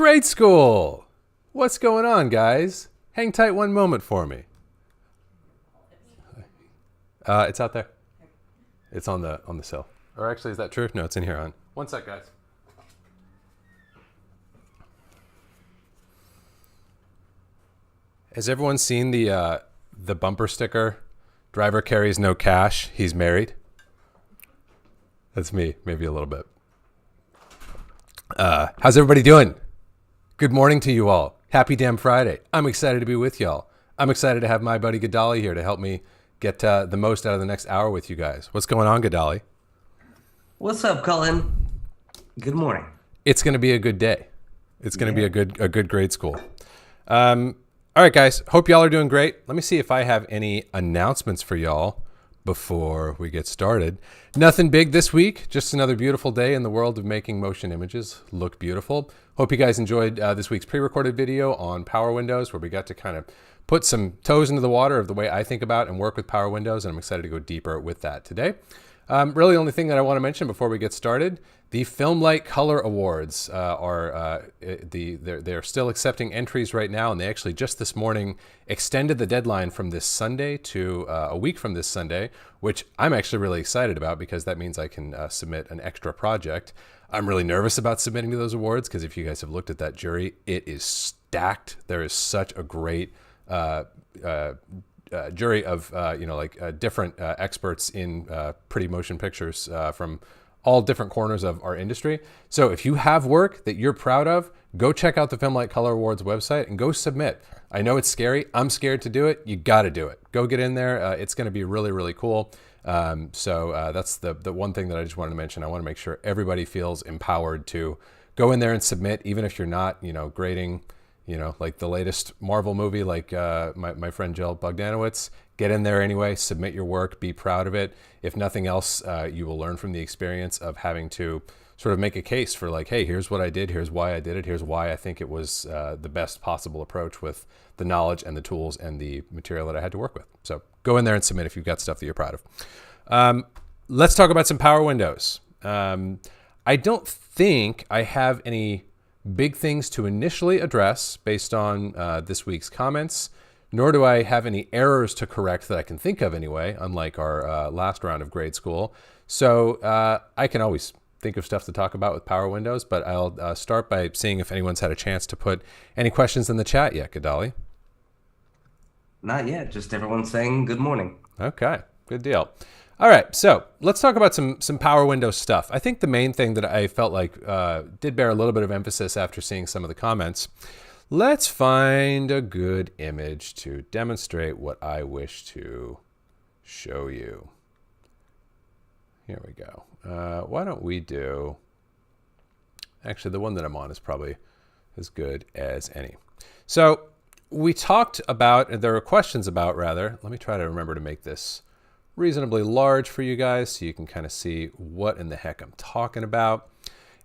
Grade school! What's going on, guys? Hang tight one moment for me. It's out there. It's on the sill. Or actually, is that true? No, it's in here on. One sec, guys. Has everyone seen the bumper sticker? Driver carries no cash. He's married. That's me, maybe a little bit. How's everybody doing? Good morning to you all. Happy damn Friday. I'm excited to be with y'all. I'm excited to have my buddy Gadali here to help me get the most out of the next hour with you guys. What's going on, Gadali? What's up, Colin? Good morning. It's going to be a good day. It's going to be a good grade school. All right, guys. Hope y'all are doing great. Let me see if I have any announcements for y'all before we get started. Nothing big this week. Just another beautiful day in the world of making motion images look beautiful. Hope you guys enjoyed this week's pre-recorded video on Power Windows, where we got to kind of put some toes into the water of the way I think about and work with Power Windows, and I'm excited to go deeper with that today. Really, the only thing that I want to mention before we get started, the Film Light Color Awards they're still accepting entries right now, and they actually just this morning extended the deadline from this Sunday to a week from this Sunday, which I'm actually really excited about because that means I can submit an extra project. I'm really nervous about submitting to those awards because if you guys have looked at that jury, it is stacked. There is such a great jury of different experts in pretty motion pictures from all different corners of our industry. So if you have work that you're proud of, go check out the Film Light Color Awards website and go submit. I know it's scary. I'm scared to do it. You got to do it. Go get in there. It's going to be really, really cool. So that's the one thing that I just wanted to mention. I want to make sure everybody feels empowered to go in there and submit, even if you're not, grading, like the latest Marvel movie, like my friend Jill Bogdanowicz. Get in there anyway, submit your work, be proud of it. If nothing else, you will learn from the experience of having to sort of make a case for like, hey, here's what I did, here's why I did it, here's why I think it was the best possible approach with the knowledge and the tools and the material that I had to work with. So go in there and submit if you've got stuff that you're proud of. Let's talk about some Power Windows. I don't think I have any big things to initially address based on this week's comments, nor do I have any errors to correct that I can think of anyway, unlike our last round of grade school. So I can always think of stuff to talk about with Power Windows, but I'll start by seeing if anyone's had a chance to put any questions in the chat yet, Gadali. Not yet, just everyone saying good morning. Okay, good deal. All right, so let's talk about some Power Windows stuff. I think the main thing that I felt like did bear a little bit of emphasis after seeing some of the comments. Let's find a good image to demonstrate what I wish to show you. Here we go. Why don't we do, actually the one that I'm on is probably as good as any. So we talked about, there were questions about rather, let me try to remember to make this reasonably large for you guys so you can kind of see what in the heck I'm talking about.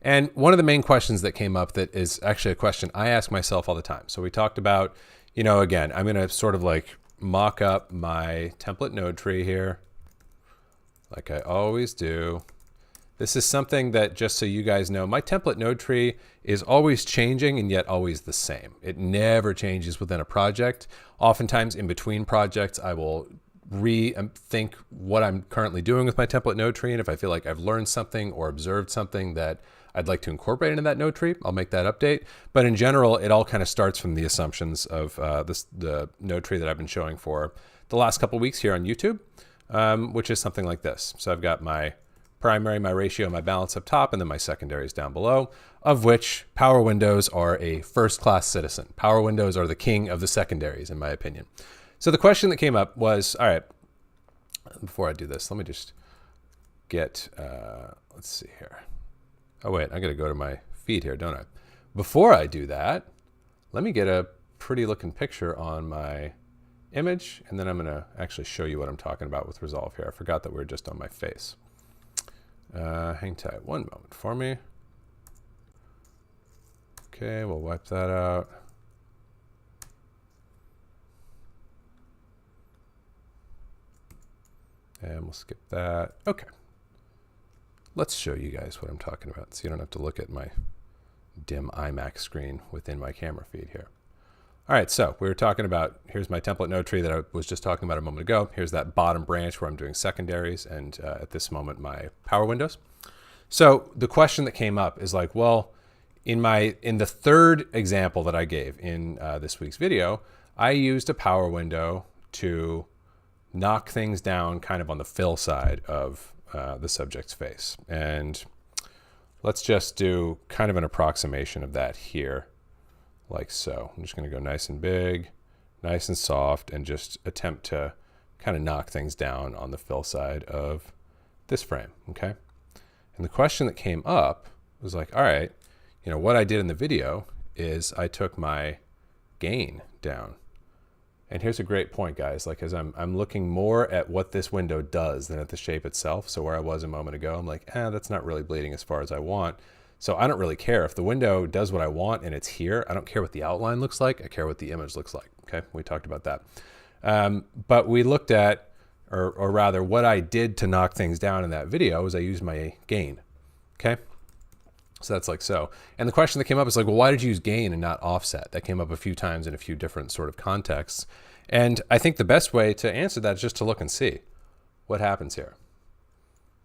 And one of the main questions that came up that is actually a question I ask myself all the time. So we talked about, again, I'm going to sort of like mock up my template node tree here, like I always do. This is something that, just so you guys know, my template node tree is always changing and yet always the same. It never changes within a project. Oftentimes in between projects, I will rethink what I'm currently doing with my template node tree. And if I feel like I've learned something or observed something that I'd like to incorporate into that node tree, I'll make that update. But in general, it all kind of starts from the assumptions of the node tree that I've been showing for the last couple of weeks here on YouTube, which is something like this. So I've got my primary, my ratio, my balance up top, and then my secondaries down below, of which Power Windows are a first-class citizen. Power Windows are the king of the secondaries, in my opinion. So the question that came up was, all right, before I do this, let me just get, let's see here. Oh, wait, I got to go to my feed here, don't I? Before I do that, let me get a pretty looking picture on my image, and then I'm going to actually show you what I'm talking about with Resolve here. I forgot that we were just on my face. Hang tight one moment for me. Okay, we'll wipe that out. And we'll skip that. Okay. Let's show you guys what I'm talking about so you don't have to look at my dim iMac screen within my camera feed here. All right, so we were talking about, here's my template node tree that I was just talking about a moment ago. Here's that bottom branch where I'm doing secondaries, and at this moment, my power windows. So the question that came up is like, well, in the third example that I gave in this week's video, I used a power window to knock things down kind of on the fill side of the subject's face. And let's just do kind of an approximation of that here. Like so. I'm just going to go nice and big, nice and soft, and just attempt to kind of knock things down on the fill side of this frame, okay? And the question that came up was like, all right, you know, what I did in the video is I took my gain down. And here's a great point, guys. Like, as I'm looking more at what this window does than at the shape itself. So where I was a moment ago, I'm like, that's not really bleeding as far as I want. So I don't really care if the window does what I want and it's here. I don't care what the outline looks like. I care what the image looks like. Okay, we talked about that. But we looked at, or rather what I did to knock things down in that video is I used my gain. Okay, so that's like so. And the question that came up is like, well, why did you use gain and not offset? That came up a few times in a few different sort of contexts. And I think the best way to answer that is just to look and see what happens here.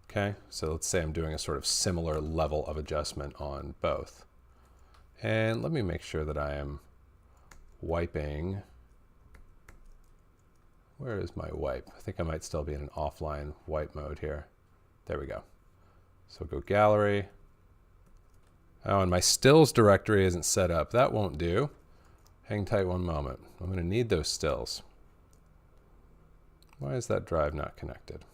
Okay, so let's say I'm doing a sort of similar level of adjustment on both. And let me make sure that I am wiping. Where is my wipe? I think I might still be in an offline wipe mode here. There we go. So go gallery. Oh, and my stills directory isn't set up. That won't do. Hang tight one moment. I'm going to need those stills. Why is that drive not connected?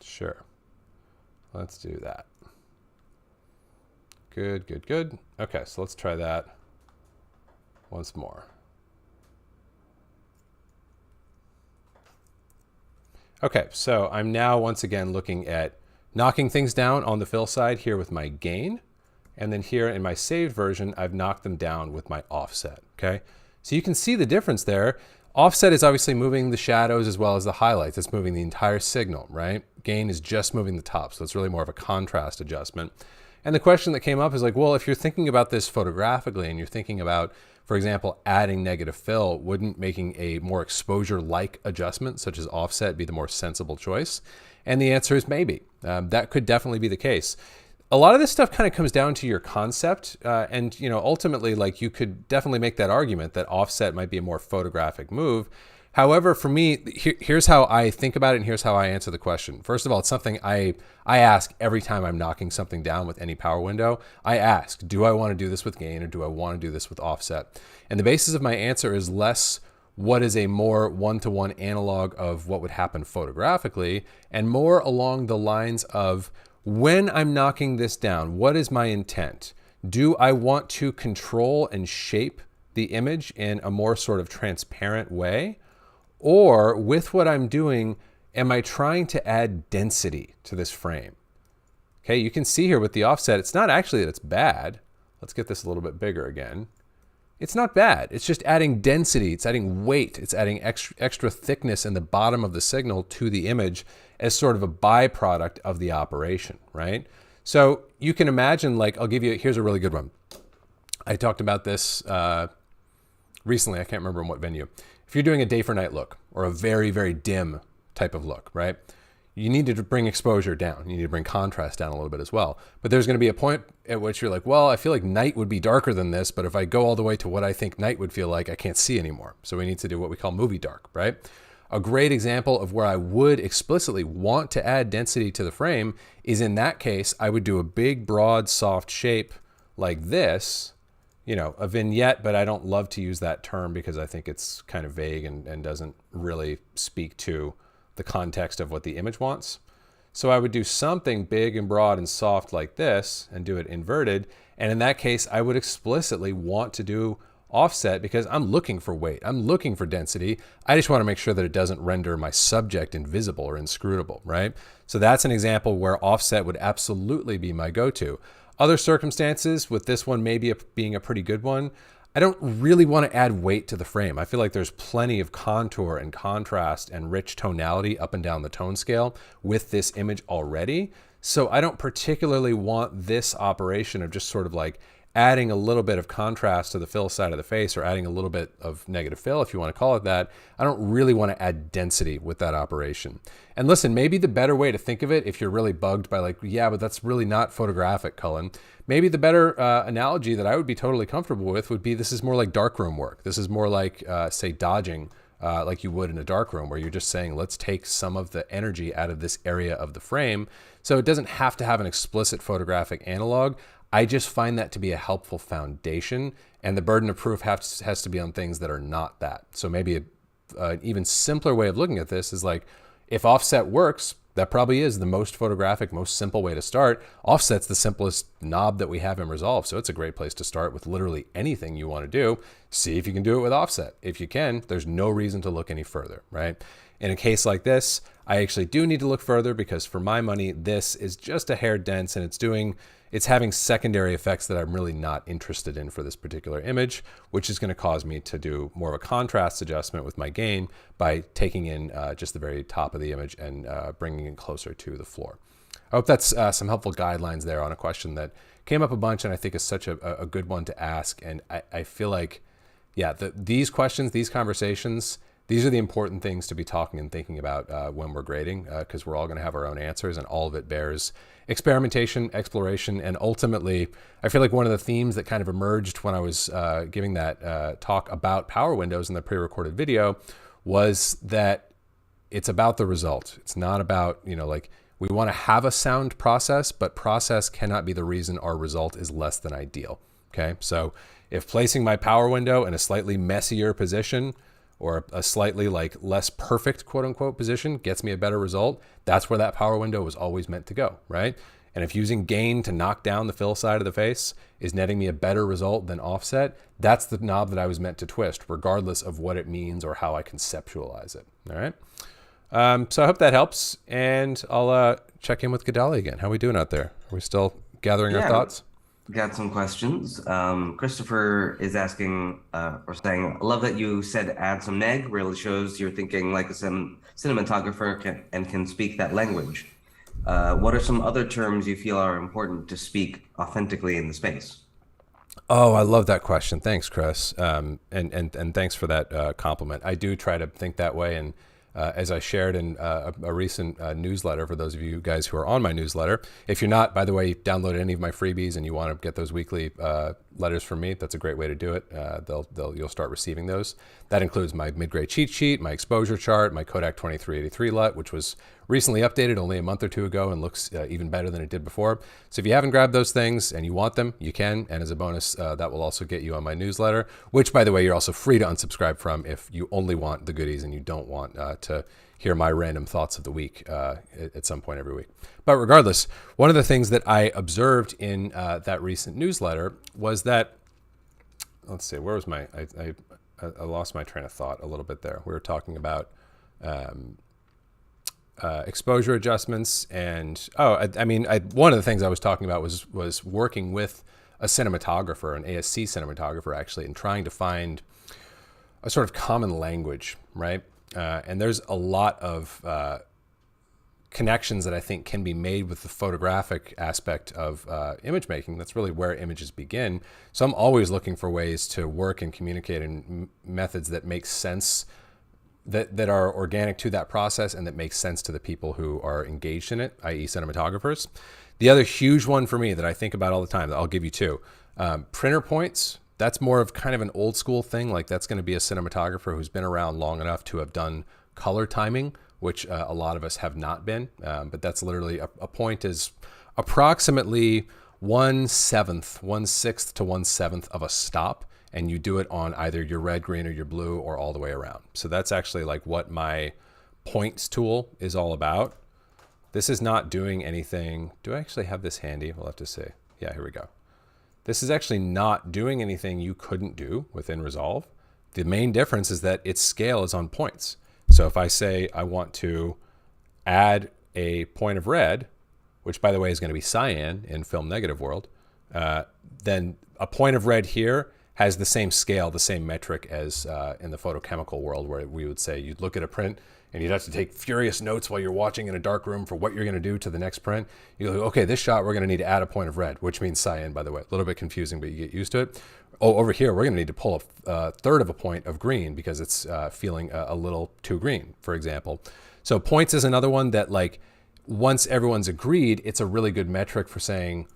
Sure. Let's do that. Good, good, good. Okay, so let's try that once more. Okay, so I'm now once again looking at knocking things down on the fill side here with my gain. And then here in my saved version, I've knocked them down with my offset, okay? So you can see the difference there. Offset is obviously moving the shadows as well as the highlights. It's moving the entire signal, right? Gain is just moving the top, so it's really more of a contrast adjustment. And the question that came up is like, well, if you're thinking about this photographically and you're thinking about, for example, adding negative fill, wouldn't making a more exposure-like adjustment, such as offset, be the more sensible choice? And the answer is maybe. That could definitely be the case. A lot of this stuff kind of comes down to your concept, and you know, ultimately, like you could definitely make that argument that offset might be a more photographic move. However, for me, here's how I think about it, and here's how I answer the question. First of all, it's something I ask every time I'm knocking something down with any power window. I ask, do I want to do this with gain or do I want to do this with offset? And the basis of my answer is less what is a more one-to-one analog of what would happen photographically, and more along the lines of, when I'm knocking this down, what is my intent? Do I want to control and shape the image in a more sort of transparent way? Or with what I'm doing, am I trying to add density to this frame? Okay, you can see here with the offset, it's not actually that it's bad. Let's get this a little bit bigger again. It's not bad. It's just adding density. It's adding weight. It's adding extra thickness in the bottom of the signal to the image as sort of a byproduct of the operation, right? So you can imagine, like, I'll give you, here's a really good one. I talked about this recently. I can't remember in what venue. If you're doing a day for night look or a very, very dim type of look, right? You need to bring exposure down. You need to bring contrast down a little bit as well. But there's going to be a point at which you're like, well, I feel like night would be darker than this, but if I go all the way to what I think night would feel like, I can't see anymore. So we need to do what we call movie dark, right? A great example of where I would explicitly want to add density to the frame is, in that case, I would do a big, broad, soft shape like this, you know, a vignette, but I don't love to use that term because I think it's kind of vague and doesn't really speak to the context of what the image wants. So I would do something big and broad and soft like this and do it inverted. And in that case, I would explicitly want to do offset because I'm looking for weight. I'm looking for density. I just want to make sure that it doesn't render my subject invisible or inscrutable, right? So that's an example where offset would absolutely be my go-to. Other circumstances, with this one maybe being a pretty good one, I don't really want to add weight to the frame. I feel like there's plenty of contour and contrast and rich tonality up and down the tone scale with this image already. So I don't particularly want this operation of just sort of like adding a little bit of contrast to the fill side of the face, or adding a little bit of negative fill, if you want to call it that. I don't really want to add density with that operation. And listen, maybe the better way to think of it, if you're really bugged by like, yeah, but that's really not photographic, Cullen, maybe the better analogy that I would be totally comfortable with would be, this is more like darkroom work. This is more like, say, dodging, like you would in a darkroom, where you're just saying, let's take some of the energy out of this area of the frame. So it doesn't have to have an explicit photographic analog. I just find that to be a helpful foundation, and the burden of proof has to be on things that are not that. So maybe an even simpler way of looking at this is like, if offset works, that probably is the most photographic, most simple way to start. Offset's the simplest knob that we have in Resolve, so it's a great place to start with literally anything you want to do. See if you can do it with offset. If you can, there's no reason to look any further, right? In a case like this, I actually do need to look further, because for my money, this is just a hair dense, and it's having secondary effects that I'm really not interested in for this particular image, which is going to cause me to do more of a contrast adjustment with my gain by taking in just the very top of the image and bringing it closer to the floor. I hope that's some helpful guidelines there on a question that came up a bunch, and I think is such a good one to ask. And I feel like, yeah, these questions, these conversations, these are the important things to be talking and thinking about when we're grading, because we're all going to have our own answers, and all of it bears experimentation, exploration, and ultimately, I feel like one of the themes that kind of emerged when I was giving that talk about power windows in the pre-recorded video was that it's about the result. It's not about, like, we want to have a sound process, but process cannot be the reason our result is less than ideal. Okay, so if placing my power window in a slightly messier position, or a slightly like less perfect quote unquote position gets me a better result, that's where that power window was always meant to go, right? And if using gain to knock down the fill side of the face is netting me a better result than offset, that's the knob that I was meant to twist, regardless of what it means or how I conceptualize it. All right. So I hope that helps, and I'll check in with Gadali again. How are we doing out there? Are we still gathering our thoughts? Got some questions. Christopher is asking or saying, I love that you said add some neg, really shows you're thinking like a cinematographer and can speak that language. What are some other terms you feel are important to speak authentically in the space? Oh, I love that question. Thanks, Chris. And thanks for that compliment. I do try to think that way, and as I shared in a recent newsletter, for those of you guys who are on my newsletter. If you're not, by the way, download any of my freebies and you want to get those weekly letters from me, that's a great way to do it. You'll start receiving those. That includes my mid-grade cheat sheet, my exposure chart, my Kodak 2383 LUT, which was recently updated only a month or two ago and looks even better than it did before. So if you haven't grabbed those things and you want them, you can. And as a bonus, that will also get you on my newsletter, which, by the way, you're also free to unsubscribe from if you only want the goodies and you don't want to hear my random thoughts of the week at some point every week. But regardless, one of the things that I observed in that recent newsletter was that, let's see, where was I lost my train of thought a little bit there. We were talking about exposure adjustments, and one of the things I was talking about was working with a cinematographer, an ASC cinematographer actually, and trying to find a sort of common language, right? And there's a lot of connections that I think can be made with the photographic aspect of image making. That's really where images begin. So I'm always looking for ways to work and communicate in methods that make sense, that are organic to that process, and that make sense to the people who are engaged in it, i.e. cinematographers. The other huge one for me that I think about all the time, that I'll give you two, printer points. That's more of kind of an old school thing. Like, that's going to be a cinematographer who's been around long enough to have done color timing, which a lot of us have not been. But that's literally a point is approximately 1/7, 1/6 to 1/7 of a stop. And you do it on either your red, green, or your blue, or all the way around. So that's actually like what my points tool is all about. This is not doing anything. Do I actually have this handy? We'll have to see. Yeah, here we go. This is actually not doing anything you couldn't do within Resolve. The main difference is that its scale is on points. So if I say I want to add a point of red, which by the way is going to be cyan in film negative world, then a point of red here has the same scale, the same metric as in the photochemical world, where we would say you'd look at a print and you'd have to take furious notes while you're watching in a dark room for what you're going to do to the next print. You go, okay, this shot we're going to need to add a point of red, which means cyan, by the way. A little bit confusing, but you get used to it. Oh, over here, we're going to need to pull a third of a point of green because it's feeling a little too green, for example. So points is another one that, like, once everyone's agreed, it's a really good metric for saying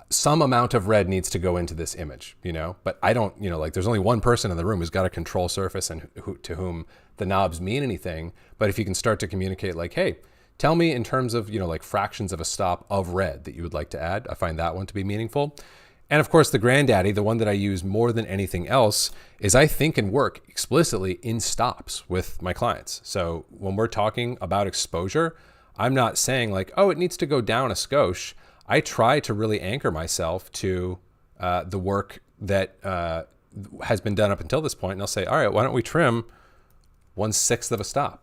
some amount of red needs to go into this image, you know, but I don't, you know, like there's only one person in the room who's got a control surface and to whom the knobs mean anything. But if you can start to communicate like, hey, tell me in terms of, you know, like fractions of a stop of red that you would like to add, I find that one to be meaningful. And of course, the granddaddy, the one that I use more than anything else, is I think and work explicitly in stops with my clients. So when we're talking about exposure, I'm not saying like, oh, it needs to go down a skosh. I try to really anchor myself to the work that has been done up until this point. And I'll say, all right, why don't we trim 1/6 of a stop?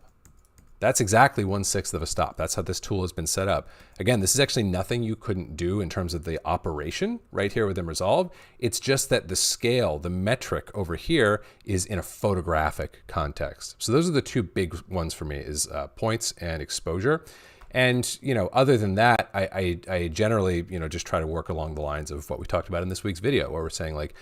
That's exactly 1/6 of a stop. That's how this tool has been set up. Again, this is actually nothing you couldn't do in terms of the operation right here within Resolve. It's just that the scale, the metric over here is in a photographic context. So those are the two big ones for me, is points and exposure. And, you know, other than that, I generally, you know, just try to work along the lines of what we talked about in this week's video, where we're saying like,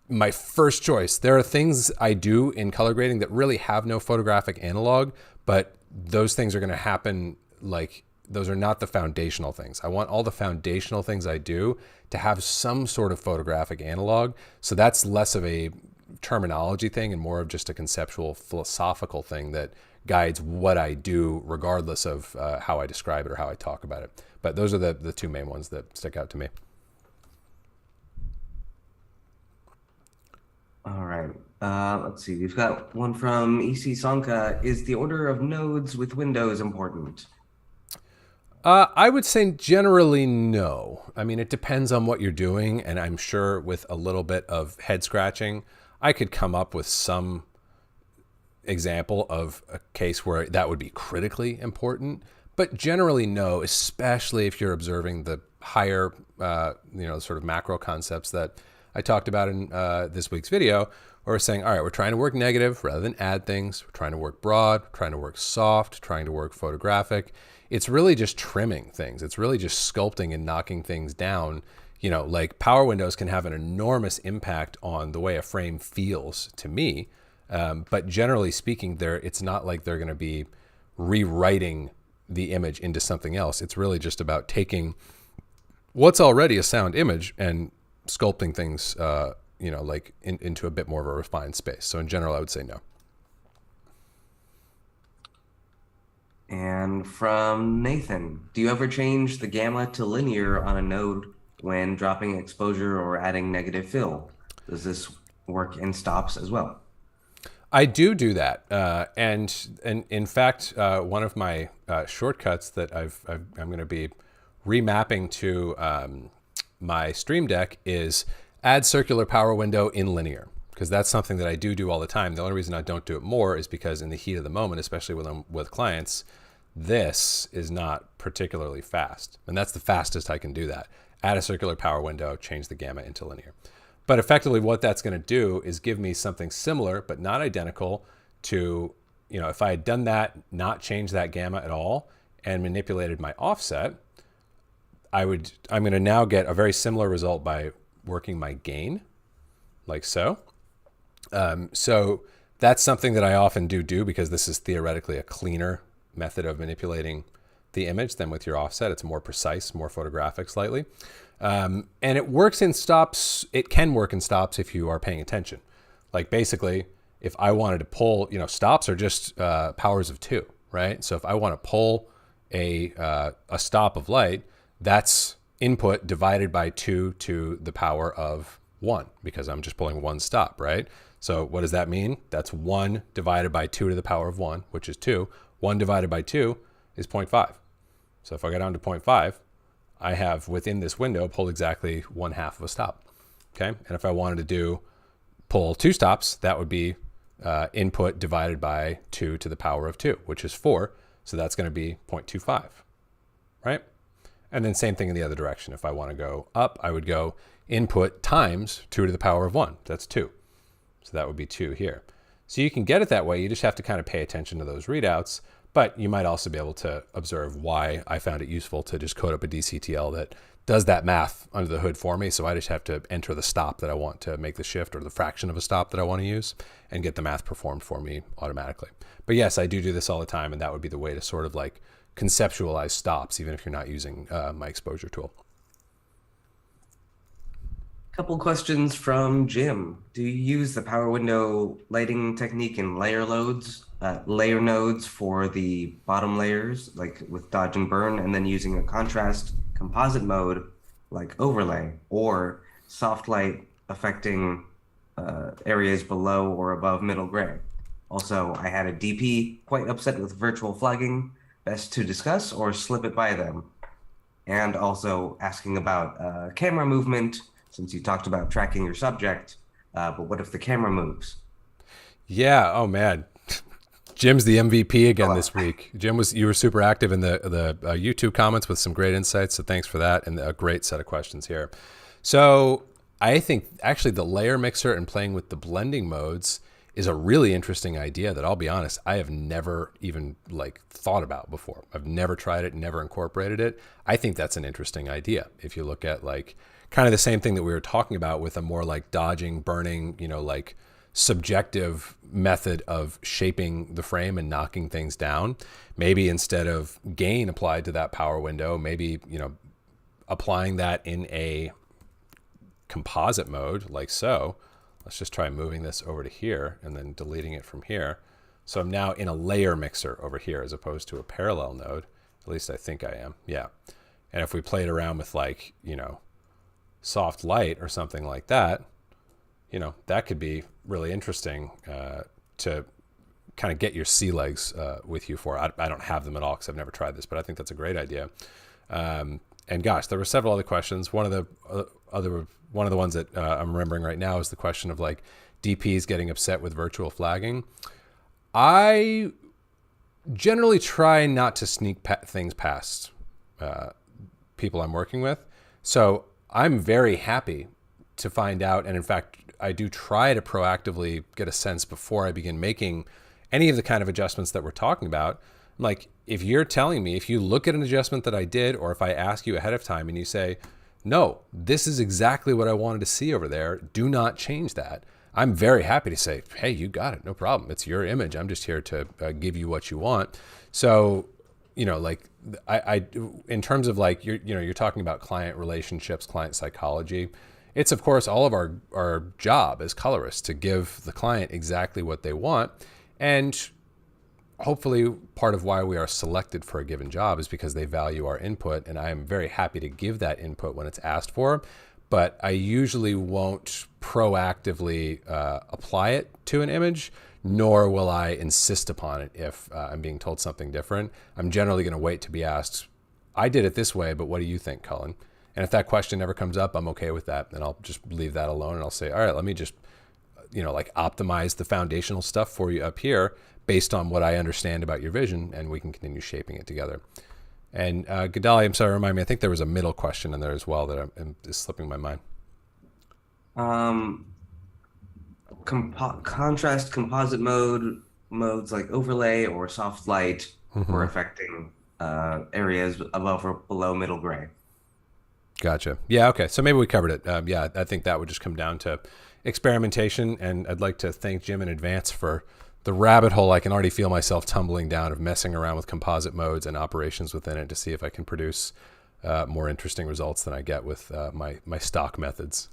my first choice, there are things I do in color grading that really have no photographic analog, but those things are going to happen, like those are not the foundational things. I want all the foundational things I do to have some sort of photographic analog. So that's less of a terminology thing and more of just a conceptual philosophical thing that guides what I do regardless of how I describe it or how I talk about it. But those are the two main ones that stick out to me. All right. Let's see. We've got one from EC Sanka. Is the order of nodes with windows important? I would say generally no. I mean, it depends on what you're doing. And I'm sure with a little bit of head scratching, I could come up with some example of a case where that would be critically important. But generally no, especially if you're observing the higher, you know, sort of macro concepts that I talked about in this week's video, where we're saying, all right, we're trying to work negative rather than add things. We're trying to work broad, trying to work soft, trying to work photographic. It's really just trimming things. It's really just sculpting and knocking things down. You know, like power windows can have an enormous impact on the way a frame feels to me. But generally speaking, it's not like they're going to be rewriting the image into something else. It's really just about taking what's already a sound image and sculpting things, you know, like into a bit more of a refined space. So in general, I would say no. And from Nathan, do you ever change the gamma to linear on a node when dropping exposure or adding negative fill? Does this work in stops as well? I do that, and in fact, one of my shortcuts that I'm going to be remapping to my Stream Deck is add circular power window in linear, because that's something that I do all the time. The only reason I don't do it more is because in the heat of the moment, especially when I'm with clients, this is not particularly fast, and that's the fastest I can do that. Add a circular power window, change the gamma into linear. But effectively what that's going to do is give me something similar, but not identical to, you know, if I had done that, not change that gamma at all and manipulated my offset, I'm going to now get a very similar result by working my gain like so. So that's something that I often do because this is theoretically a cleaner method of manipulating the image than with your offset. It's more precise, more photographic slightly. And it works in stops. It can work in stops if you are paying attention. Like basically, if I wanted to pull, you know, stops are just powers of 2, right? So if I want to pull a stop of light, that's input divided by 2 to the power of 1, because I'm just pulling one stop, right? So what does that mean? That's 1 divided by 2 to the power of 1, which is 2. 1 divided by 2 is 0.5. So if I go down to 0.5, I have within this window pulled exactly 1/2 of a stop. Okay. And if I wanted to pull 2 stops, that would be input divided by 2 to the power of 2, which is 4. So that's going to be 0.25, right? And then same thing in the other direction. If I want to go up, I would go input times 2 to the power of 1. That's 2. So that would be 2 here. So you can get it that way. You just have to kind of pay attention to those readouts. But you might also be able to observe why I found it useful to just code up a DCTL that does that math under the hood for me. So I just have to enter the stop that I want to make the shift, or the fraction of a stop that I want to use, and get the math performed for me automatically. But yes, I do this all the time, and that would be the way to sort of like conceptualize stops, even if you're not using my exposure tool. Couple questions from Jim. Do you use the power window lighting technique in layer nodes for the bottom layers, like with dodge and burn, and then using a contrast composite mode like overlay, or soft light affecting areas below or above middle gray? Also, I had a DP quite upset with virtual flagging. Best to discuss or slip it by them? And also asking about camera movement, since you talked about tracking your subject, but what if the camera moves? Yeah. Oh man, Jim's the MVP again this week. Jim, you were super active in the YouTube comments with some great insights. So thanks for that, and a great set of questions here. So I think actually the layer mixer and playing with the blending modes is a really interesting idea that, I'll be honest, I have never even like thought about before. I've never tried it, never incorporated it. I think that's an interesting idea. If you look at like kind of the same thing that we were talking about with a more like dodging, burning, like subjective method of shaping the frame and knocking things down. Maybe instead of gain applied to that power window, maybe, applying that in a composite mode like so. Let's just try moving this over to here and then deleting it from here. So I'm now in a layer mixer over here as opposed to a parallel node. At least I think I am. Yeah. And if we played around with like, soft light or something like that, that could be really interesting to kind of get your sea legs with you for. I don't have them at all because I've never tried this, but I think that's a great idea. And gosh, there were several other questions. One of the ones that I'm remembering right now is the question of like DPs getting upset with virtual flagging. I generally try not to sneak things past people I'm working with. So I'm very happy to find out, and in fact, I do try to proactively get a sense before I begin making any of the kind of adjustments that we're talking about. Like, if you're telling me, if you look at an adjustment that I did, or if I ask you ahead of time and you say, no, this is exactly what I wanted to see over there, do not change that, I'm very happy to say, hey, you got it, no problem. It's your image. I'm just here to give you what you want. So, like I in terms of like, you're talking about client relationships, client psychology. It's of course all of our job as colorists to give the client exactly what they want. And hopefully part of why we are selected for a given job is because they value our input. And I am very happy to give that input when it's asked for. But I usually won't proactively apply it to an image, nor will I insist upon it if I'm being told something different. I'm generally going to wait to be asked, I did it this way, but what do you think, Cullen? And if that question never comes up, I'm okay with that. And I'll just leave that alone. And I'll say, all right, let me just, like optimize the foundational stuff for you up here based on what I understand about your vision, and we can continue shaping it together. And Gadali, I'm sorry, remind me, I think there was a middle question in there as well that is slipping my mind. Contrast composite modes like overlay or soft light for affecting areas above or below middle gray. Gotcha. Yeah, okay. So maybe we covered it. Yeah, I think that would just come down to experimentation. And I'd like to thank Jim in advance for the rabbit hole I can already feel myself tumbling down of messing around with composite modes and operations within it to see if I can produce more interesting results than I get with my stock methods.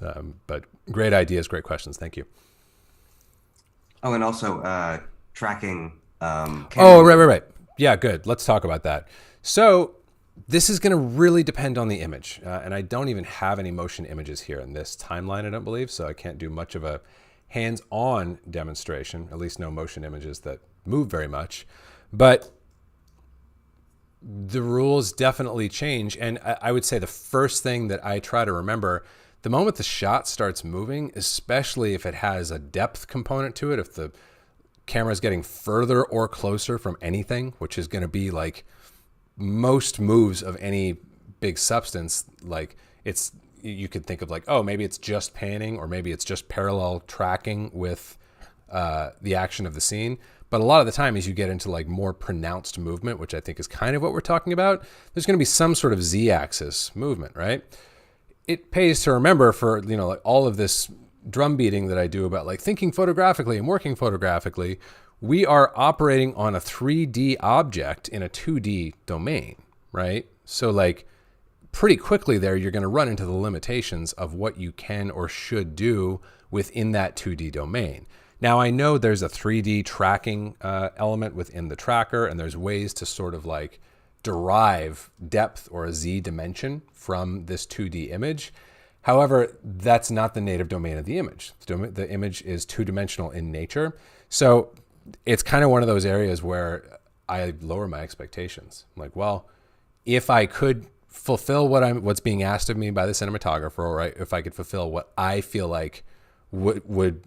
But great ideas, great questions. Thank you. Oh, and also tracking. Oh, right. Yeah, good. Let's talk about that. So this is going to really depend on the image. And I don't even have any motion images here in this timeline, I don't believe. So I can't do much of a hands-on demonstration, at least no motion images that move very much. But the rules definitely change. And I would say the first thing that I try to remember, the moment the shot starts moving, especially if it has a depth component to it, if the camera's getting further or closer from anything, which is going to be like most moves of any big substance, like it's, you could think of like, oh, maybe it's just panning, or maybe it's just parallel tracking with the action of the scene. But a lot of the time, as you get into like more pronounced movement, which I think is kind of what we're talking about, there's going to be some sort of z-axis movement, right? It pays to remember for, you know, like all of this drum beating that I do about like thinking photographically and working photographically, we are operating on a 3D object in a 2D domain, right? So like pretty quickly there, you're going to run into the limitations of what you can or should do within that 2D domain. Now, I know there's a 3D tracking element within the tracker, and there's ways to sort of like derive depth or a Z dimension from this 2D image. However, that's not the native domain of the image. The image is two-dimensional in nature. So it's kind of one of those areas where I lower my expectations. I'm like, well, if I could fulfill what's being asked of me by the cinematographer, or if I could fulfill what I feel like would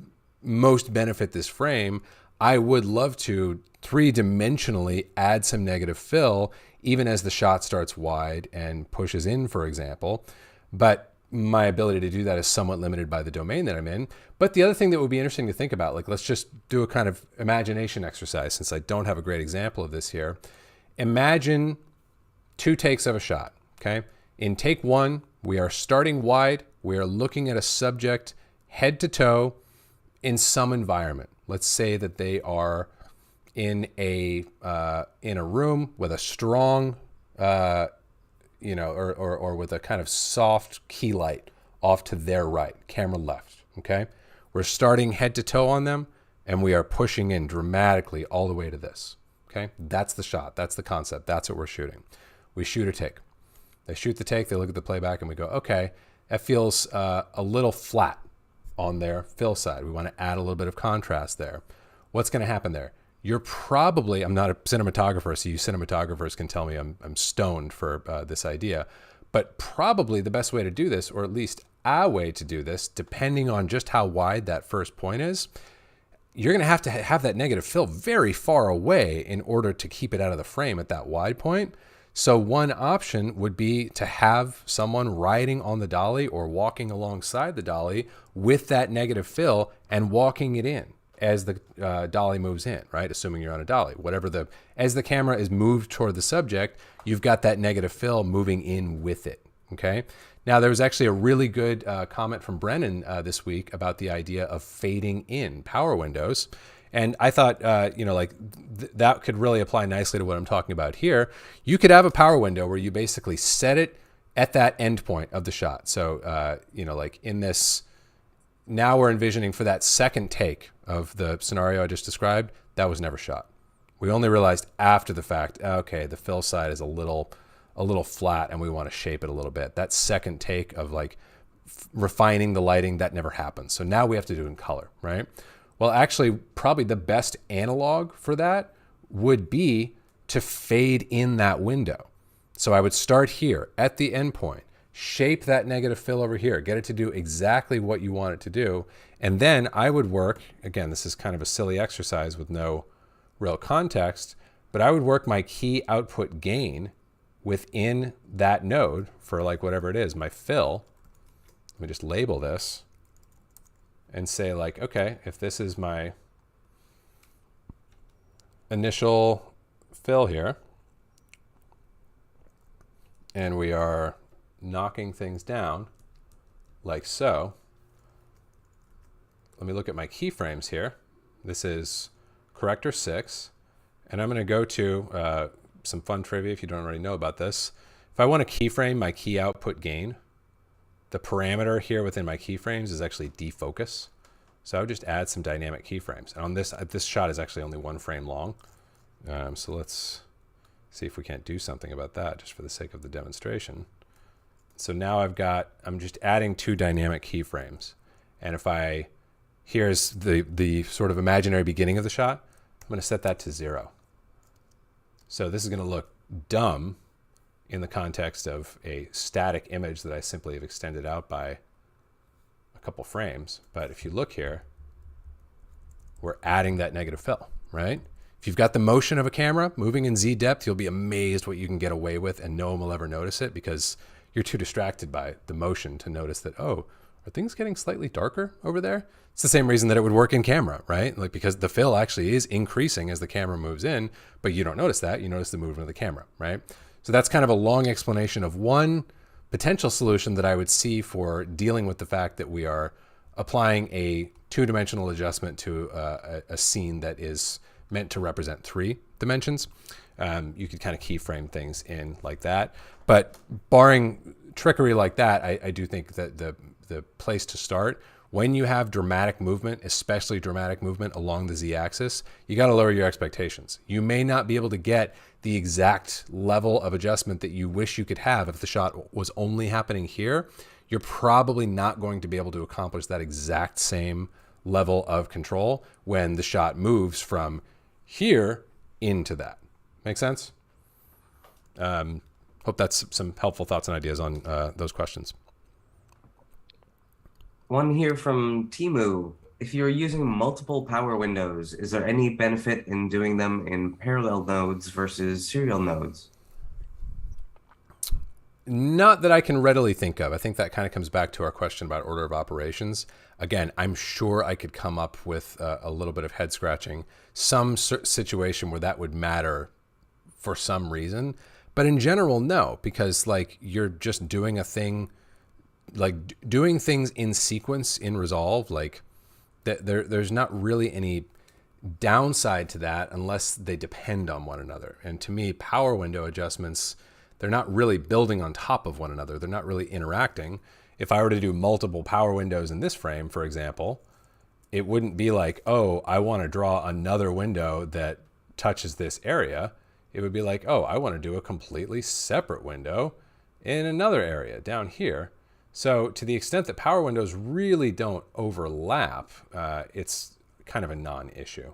most benefit this frame, I would love to three-dimensionally add some negative fill, even as the shot starts wide and pushes in, for example. But my ability to do that is somewhat limited by the domain that I'm in. But the other thing that would be interesting to think about, like let's just do a kind of imagination exercise, since I don't have a great example of this here. Imagine 2 takes of a shot, okay? In take 1, we are starting wide. We are looking at a subject head to toe in some environment. Let's say that they are in a room with a strong, or with a kind of soft key light off to their right, camera left, okay? We're starting head to toe on them, and we are pushing in dramatically all the way to this, okay? That's the shot, that's the concept, that's what we're shooting. We shoot a take. They shoot the take, they look at the playback, and we go, okay, that feels a little flat on their fill side. We want to add a little bit of contrast there. What's going to happen there? You're probably, I'm not a cinematographer, so you cinematographers can tell me I'm stoned for this idea, but probably the best way to do this, or at least a way to do this, depending on just how wide that first point is, you're going to have that negative fill very far away in order to keep it out of the frame at that wide point. So one option would be to have someone riding on the dolly or walking alongside the dolly with that negative fill and walking it in as the dolly moves in, right? Assuming you're on a dolly. As the camera is moved toward the subject, you've got that negative fill moving in with it, okay? Now, there was actually a really good comment from Brennan this week about the idea of fading in power windows. And I thought, that could really apply nicely to what I'm talking about here. You could have a power window where you basically set it at that end point of the shot. So, like in this, now we're envisioning for that second take of the scenario I just described, that was never shot. We only realized after the fact, okay, the fill side is a little flat and we want to shape it a little bit. That second take of like refining the lighting, that never happened. So now we have to do it in color, right? Well, actually, probably the best analog for that would be to fade in that window. So I would start here at the end point, shape that negative fill over here, get it to do exactly what you want it to do. And then I would work, again, this is kind of a silly exercise with no real context, but I would work my key output gain within that node for like whatever it is, my fill. Let me just label this and say like, okay, if this is my initial fill here, and we are knocking things down like so, let me look at my keyframes here. This is corrector 6, and I'm going to go to some fun trivia if you don't already know about this. If I want to keyframe my key output gain, the parameter here within my keyframes is actually defocus. So I would just add some dynamic keyframes. And on this shot is actually only 1 frame long. So let's see if we can't do something about that just for the sake of the demonstration. So now I'm just adding 2 dynamic keyframes. And here's the sort of imaginary beginning of the shot, I'm going to set that to 0. So this is going to look dumb in the context of a static image that I simply have extended out by a couple frames. But if you look here, we're adding that negative fill, right? If you've got the motion of a camera moving in Z depth, you'll be amazed what you can get away with and no one will ever notice it because you're too distracted by the motion to notice that, oh, are things getting slightly darker over there? It's the same reason that it would work in camera, right? Like, because the fill actually is increasing as the camera moves in, but you don't notice that. You notice the movement of the camera, right? So that's kind of a long explanation of one potential solution that I would see for dealing with the fact that we are applying a two-dimensional adjustment to a scene that is meant to represent 3 dimensions. You could kind of keyframe things in like that. But barring trickery like that, I do think that the place to start, when you have dramatic movement, especially dramatic movement along the z-axis, you got to lower your expectations. You may not be able to get the exact level of adjustment that you wish you could have if the shot was only happening here. You're probably not going to be able to accomplish that exact same level of control when the shot moves from here into that. Make sense? Hope that's some helpful thoughts and ideas on those questions. One here from Timu. If you're using multiple power windows, is there any benefit in doing them in parallel nodes versus serial nodes? Not that I can readily think of. I think that kind of comes back to our question about order of operations. Again, I'm sure I could come up with a little bit of head scratching, some situation where that would matter for some reason. But in general, no, because like you're just doing a thing, like doing things in sequence in Resolve, like there's not really any downside to that unless they depend on one another. And to me, power window adjustments, they're not really building on top of one another. They're not really interacting. If I were to do multiple power windows in this frame, for example, it wouldn't be like, oh, I want to draw another window that touches this area. It would be like, oh, I want to do a completely separate window in another area down here. So to the extent that power windows really don't overlap, it's kind of a non-issue.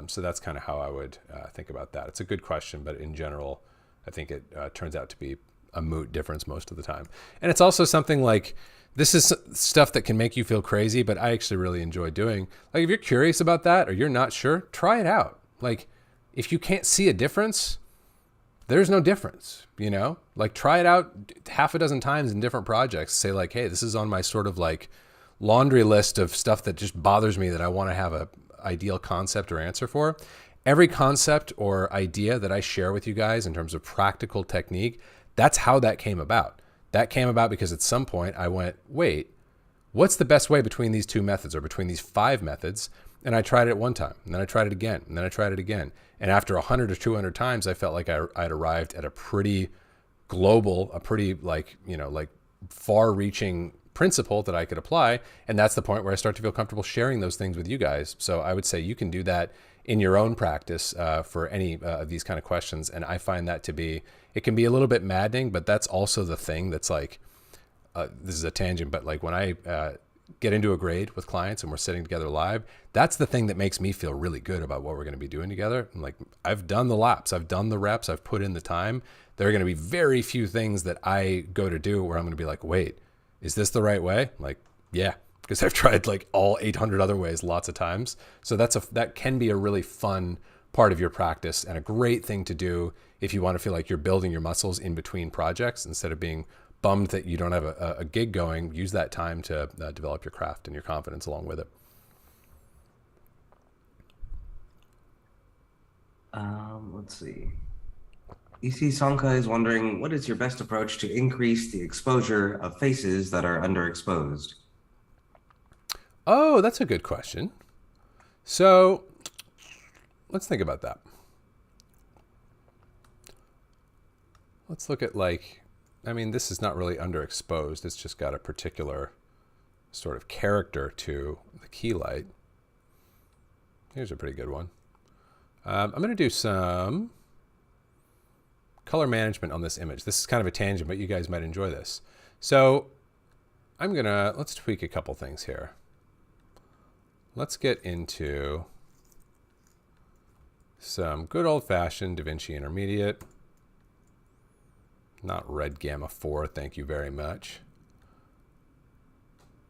So that's kind of how I would think about that. It's a good question, but in general, I think it turns out to be a moot difference most of the time. And it's also something like, this is stuff that can make you feel crazy, but I actually really enjoy doing. Like if you're curious about that or you're not sure, try it out. Like if you can't see a difference, there's no difference, you know? Like try it out half a dozen times in different projects. Say like, hey, this is on my sort of like laundry list of stuff that just bothers me that I want to have a ideal concept or answer for. Every concept or idea that I share with you guys in terms of practical technique, that's how that came about. That came about because at some point I went, wait, what's the best way between these 2 methods or between these 5 methods? And I tried it one time, and then I tried it again, and then I tried it again. And after 100 or 200 times, I felt like I'd arrived at a pretty global, a pretty like, you know, like far-reaching principle that I could apply. And that's the point where I start to feel comfortable sharing those things with you guys. So I would say you can do that in your own practice for any of these kind of questions. And I find that to be, it can be a little bit maddening, but that's also the thing that's like, this is a tangent, but like when I get into a grade with clients and we're sitting together live, that's the thing that makes me feel really good about what we're going to be doing together. I'm like, I've done the laps, I've done the reps, I've put in the time. There are going to be very few things that I go to do where I'm going to be like, wait, is this the right way? Like, yeah, because I've tried like all 800 other ways lots of times. So that can be a really fun part of your practice and a great thing to do if you want to feel like you're building your muscles in between projects instead of being bummed that you don't have a gig going. Use that time to develop your craft and your confidence along with it. Let's see. EC Sonka is wondering, what is your best approach to increase the exposure of faces that are underexposed? Oh, that's a good question. So let's think about that. Let's look at like, I mean, this is not really underexposed. It's just got a particular sort of character to the key light. Here's a pretty good one. I'm going to do some color management on this image. This is kind of a tangent, but you guys might enjoy this. So let's tweak a couple things here. Let's get into some good old-fashioned DaVinci Intermediate. Not red gamma 4, thank you very much.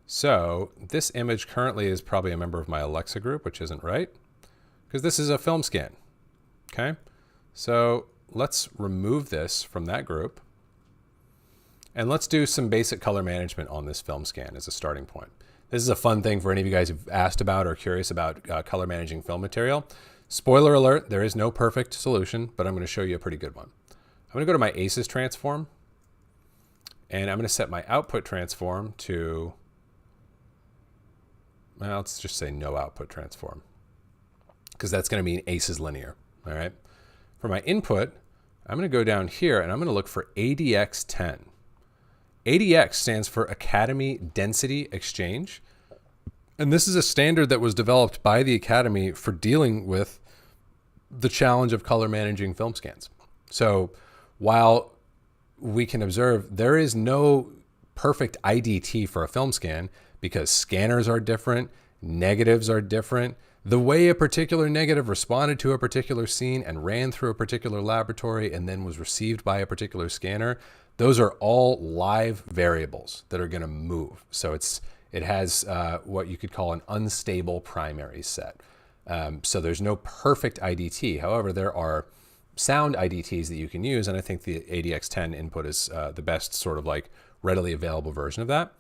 So this image currently is probably a member of my Alexa group, which isn't right, because this is a film scan, okay? So let's remove this from that group. And let's do some basic color management on this film scan as a starting point. This is a fun thing for any of you guys who've asked about or curious about color managing film material. Spoiler alert, there is no perfect solution, but I'm going to show you a pretty good one. I'm going to go to my ACES transform, and I'm going to set my output transform to, well, let's just say no output transform, because that's going to mean ACES linear. All right. For my input, I'm going to go down here and I'm going to look for ADX10. ADX stands for Academy Density Exchange. And this is a standard that was developed by the Academy for dealing with the challenge of color managing film scans. So while we can observe there is no perfect IDT for a film scan because scanners are different, negatives are different, the way a particular negative responded to a particular scene and ran through a particular laboratory and then was received by a particular scanner, those are all live variables that are going to move. So it has what you could call an unstable primary set. So there's no perfect IDT. However, there are sound IDTs that you can use, and I think the ADX10 input is the best sort of like readily available version of that.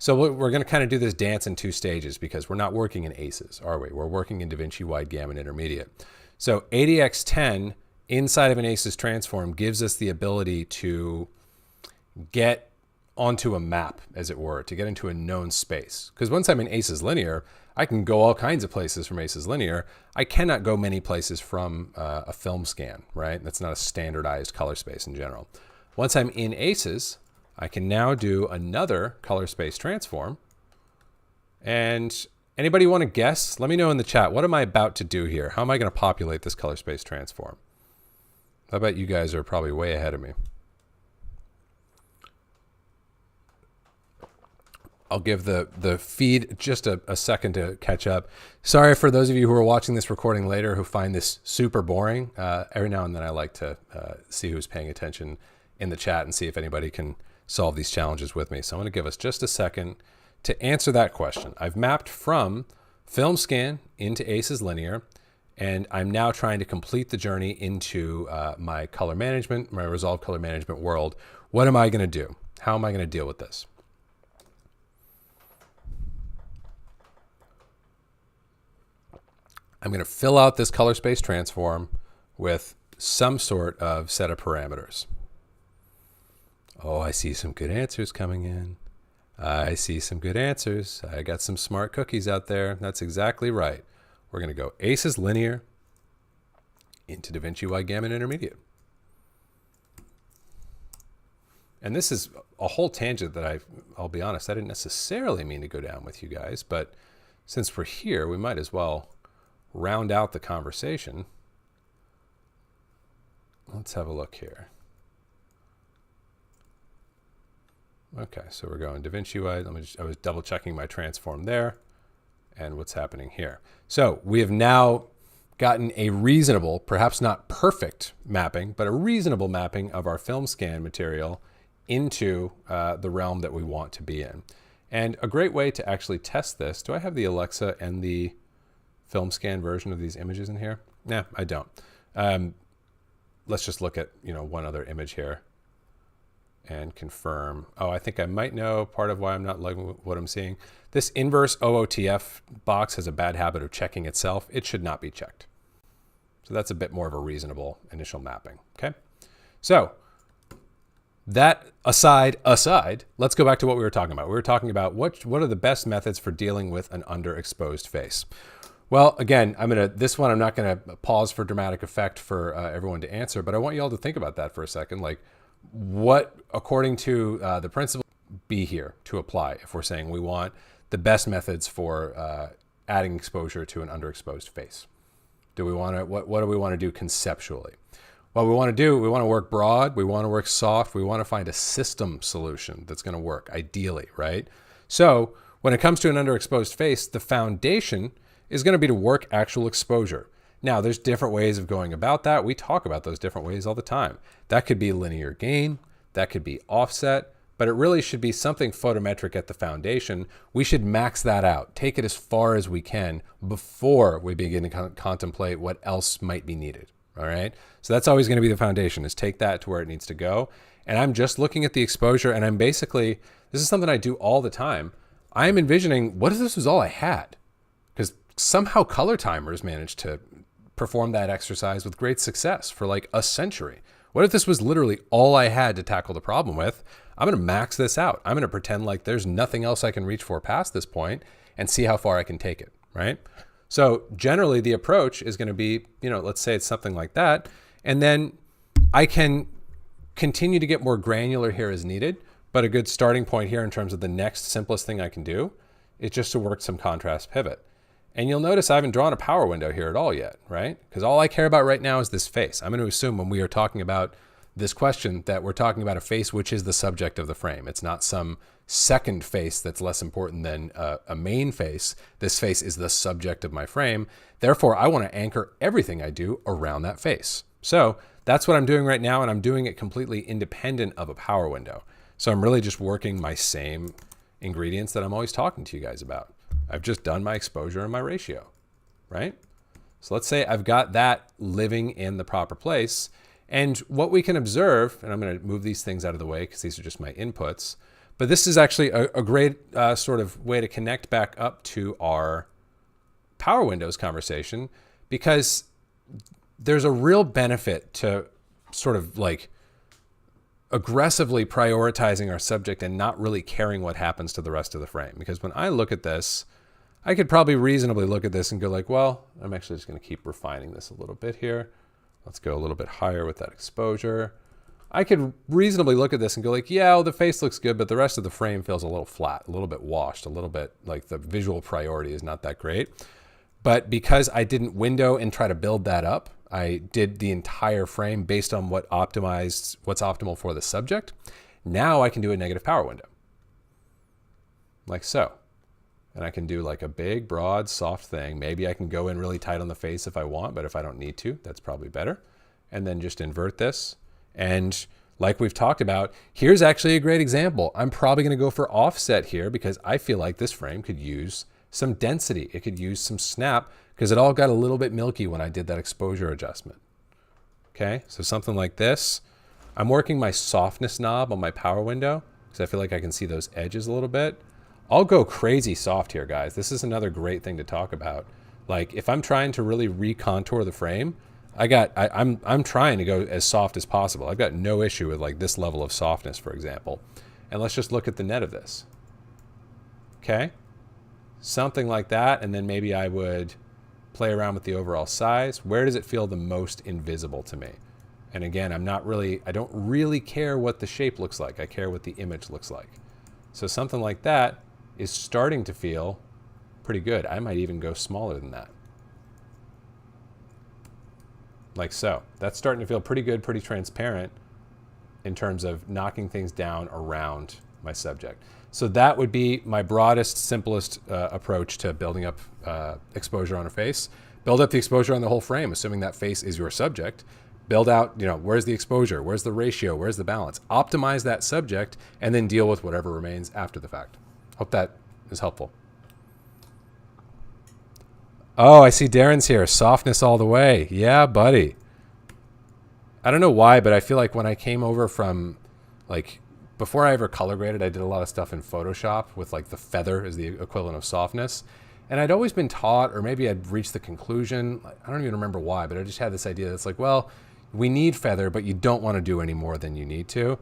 So we're going to kind of do this dance in two stages because we're not working in ACES, are we? We're working in DaVinci Wide Gamut Intermediate. So ADX10 inside of an ACES transform gives us the ability to get onto a map, as it were, to get into a known space. Because once I'm in ACES linear, I can go all kinds of places from ACES linear. I cannot go many places from a film scan, right? That's not a standardized color space in general. Once I'm in ACES, I can now do another color space transform. And anybody want to guess? Let me know in the chat. What am I about to do here? How am I going to populate this color space transform? I bet you guys are probably way ahead of me. I'll give the feed just a second to catch up. Sorry for those of you who are watching this recording later who find this super boring. Every now and then I like to see who's paying attention in the chat and see if anybody can solve these challenges with me. So I'm going to give us just a second to answer that question. I've mapped from film scan into ACES linear, and I'm now trying to complete the journey into my color management, my resolved color management world. What am I going to do? How am I going to deal with this? I'm going to fill out this color space transform with some sort of set of parameters. Oh, I see some good answers coming in. I see some good answers. I got some smart cookies out there. That's exactly right. We're going to go ACES linear into DaVinci Wide Gamut Intermediate. And this is a whole tangent that I'll be honest, I didn't necessarily mean to go down with you guys, but since we're here, we might as well round out the conversation. Let's have a look here. Okay, so we're going DaVinci Wide. I was double checking my transform there and what's happening here. So we have now gotten a reasonable, perhaps not perfect mapping, but a reasonable mapping of our film scan material into the realm that we want to be in. And a great way to actually test this, do I have the Alexa and the film scan version of these images in here? Nah, I don't. Let's just look at one other image here and confirm. Oh, I think I might know part of why I'm not liking what I'm seeing. This inverse OOTF box has a bad habit of checking itself. It should not be checked. So that's a bit more of a reasonable initial mapping. Okay. So that aside, let's go back to what we were talking about. We were talking about what are the best methods for dealing with an underexposed face. Well, again, this one I'm not gonna pause for dramatic effect for everyone to answer, but I want you all to think about that for a second. Like, what, according to the principle, be here to apply if we're saying we want the best methods for adding exposure to an underexposed face? Do we want to, what do we want to do conceptually? What we want to work broad, we want to work soft, we want to find a system solution that's going to work, ideally, right? So when it comes to an underexposed face, the foundation is going to be to work actual exposure. Now, there's different ways of going about that. We talk about those different ways all the time. That could be linear gain, that could be offset, but it really should be something photometric at the foundation. We should max that out, take it as far as we can before we begin to contemplate what else might be needed, all right? So that's always going to be the foundation, is take that to where it needs to go. and I'm just looking at the exposure, and I'm basically, this is something I do all the time. I'm envisioning, what if this was all I had? Because somehow color timers managed to perform that exercise with great success for like a century. What if this was literally all I had to tackle the problem with? I'm going to max this out. I'm going to pretend like there's nothing else I can reach for past this point and see how far I can take it, right? So generally the approach is going to be, let's say it's something like that. And then I can continue to get more granular here as needed. But a good starting point here in terms of the next simplest thing I can do is just to work some contrast pivot. And you'll notice I haven't drawn a power window here at all yet, right? Because all I care about right now is this face. I'm going to assume when we are talking about this question that we're talking about a face which is the subject of the frame. It's not some second face that's less important than a main face. This face is the subject of my frame. Therefore, I want to anchor everything I do around that face. So that's what I'm doing right now, and I'm doing it completely independent of a power window. So I'm really just working my same ingredients that I'm always talking to you guys about. I've just done my exposure and my ratio, right? So let's say I've got that living in the proper place. And what we can observe, and I'm going to move these things out of the way because these are just my inputs, but this is actually a great sort of way to connect back up to our power windows conversation, because there's a real benefit to sort of like aggressively prioritizing our subject and not really caring what happens to the rest of the frame. Because when I look at this, I could probably reasonably look at this and go like, well, I'm actually just going to keep refining this a little bit here. Let's go a little bit higher with that exposure. I could reasonably look at this and go like, yeah, well, the face looks good, but the rest of the frame feels a little flat, a little bit washed, a little bit like the visual priority is not that great. But because I didn't window and try to build that up, I did the entire frame based on what's optimal for the subject. Now I can do a negative power window, like so. And I can do like a big, broad, soft thing. Maybe I can go in really tight on the face if I want, but if I don't need to, that's probably better. And then just invert this. And like we've talked about, here's actually a great example. I'm probably going to go for offset here because I feel like this frame could use some density. It could use some snap because it all got a little bit milky when I did that exposure adjustment. Okay, so something like this. I'm working my softness knob on my power window because I feel like I can see those edges a little bit. I'll go crazy soft here, guys. This is another great thing to talk about. Like if I'm trying to really recontour the frame, I'm trying to go as soft as possible. I've got no issue with like this level of softness, for example. And let's just look at the net of this. Okay, something like that. And then maybe I would play around with the overall size. Where does it feel the most invisible to me? And again, I don't really care what the shape looks like. I care what the image looks like. So something like that is starting to feel pretty good. I might even go smaller than that. Like so. That's starting to feel pretty good, pretty transparent in terms of knocking things down around my subject. So that would be my broadest, simplest approach to building up exposure on a face. Build up the exposure on the whole frame, assuming that face is your subject. Build out, where's the exposure? Where's the ratio? Where's the balance? Optimize that subject and then deal with whatever remains after the fact. Hope that is helpful. Oh, I see Darren's here. Softness all the way. Yeah, buddy. I don't know why, but I feel like when I came over from, like, before I ever color graded, I did a lot of stuff in Photoshop with, like, the feather is the equivalent of softness. And I'd always been taught, or maybe I'd reached the conclusion, I don't even remember why, but I just had this idea that's like, well, we need feather, but you don't want to do any more than you need to.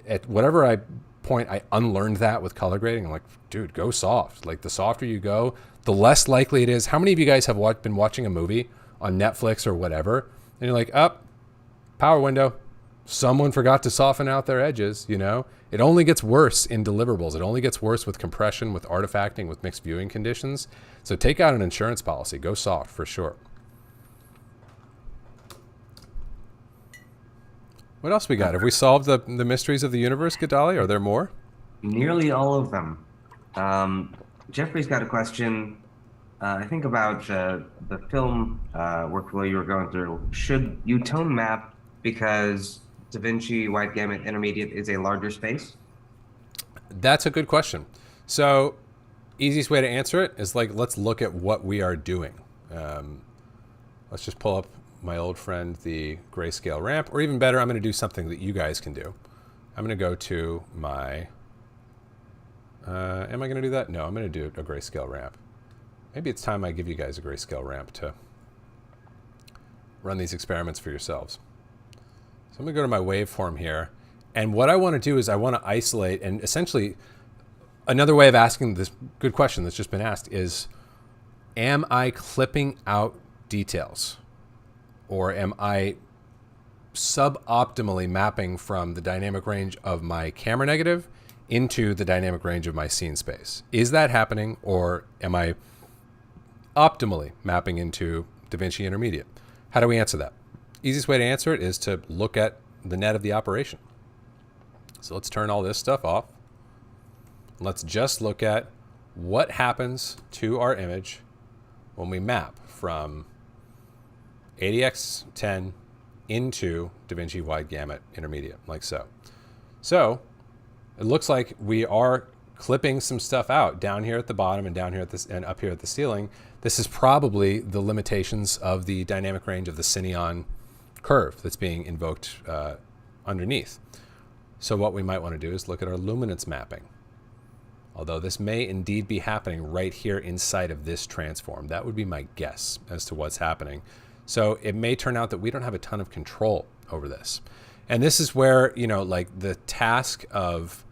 At whatever point I unlearned that with color grading. I'm like, dude, go soft. Like the softer you go, the less likely it is. How many of you guys have been watching a movie on Netflix or whatever, and you're like, power window. Someone forgot to soften out their edges, It only gets worse in deliverables. It only gets worse with compression, with artifacting, with mixed viewing conditions. So take out an insurance policy. Go soft for sure. What else we got? Have we solved the mysteries of the universe, Gadali? Are there more? Nearly all of them. Jeffrey's got a question, I think about the film workflow you were going through. Should you tone map because DaVinci Wide Gamut Intermediate is a larger space? That's a good question. So easiest way to answer it is like, let's look at what we are doing. Let's just pull up my old friend, the grayscale ramp, or even better, I'm going to do something that you guys can do. I'm going to go to my, am I going to do that? No, I'm going to do a grayscale ramp. Maybe it's time I give you guys a grayscale ramp to run these experiments for yourselves. So I'm going to go to my waveform here. And what I want to do is I want to isolate, and essentially another way of asking this good question that's just been asked is, am I clipping out details? Or am I suboptimally mapping from the dynamic range of my camera negative into the dynamic range of my scene space? Is that happening, or am I optimally mapping into DaVinci Intermediate? How do we answer that? Easiest way to answer it is to look at the net of the operation. So let's turn all this stuff off. Let's just look at what happens to our image when we map from ADX10 into DaVinci Wide Gamut Intermediate, like so. So it looks like we are clipping some stuff out down here at the bottom and down here at this and up here at the ceiling. This is probably the limitations of the dynamic range of the Cineon curve that's being invoked underneath. So what we might want to do is look at our luminance mapping. Although this may indeed be happening right here inside of this transform. That would be my guess as to what's happening. So it may turn out that we don't have a ton of control over this. And this is where, you know, like the task of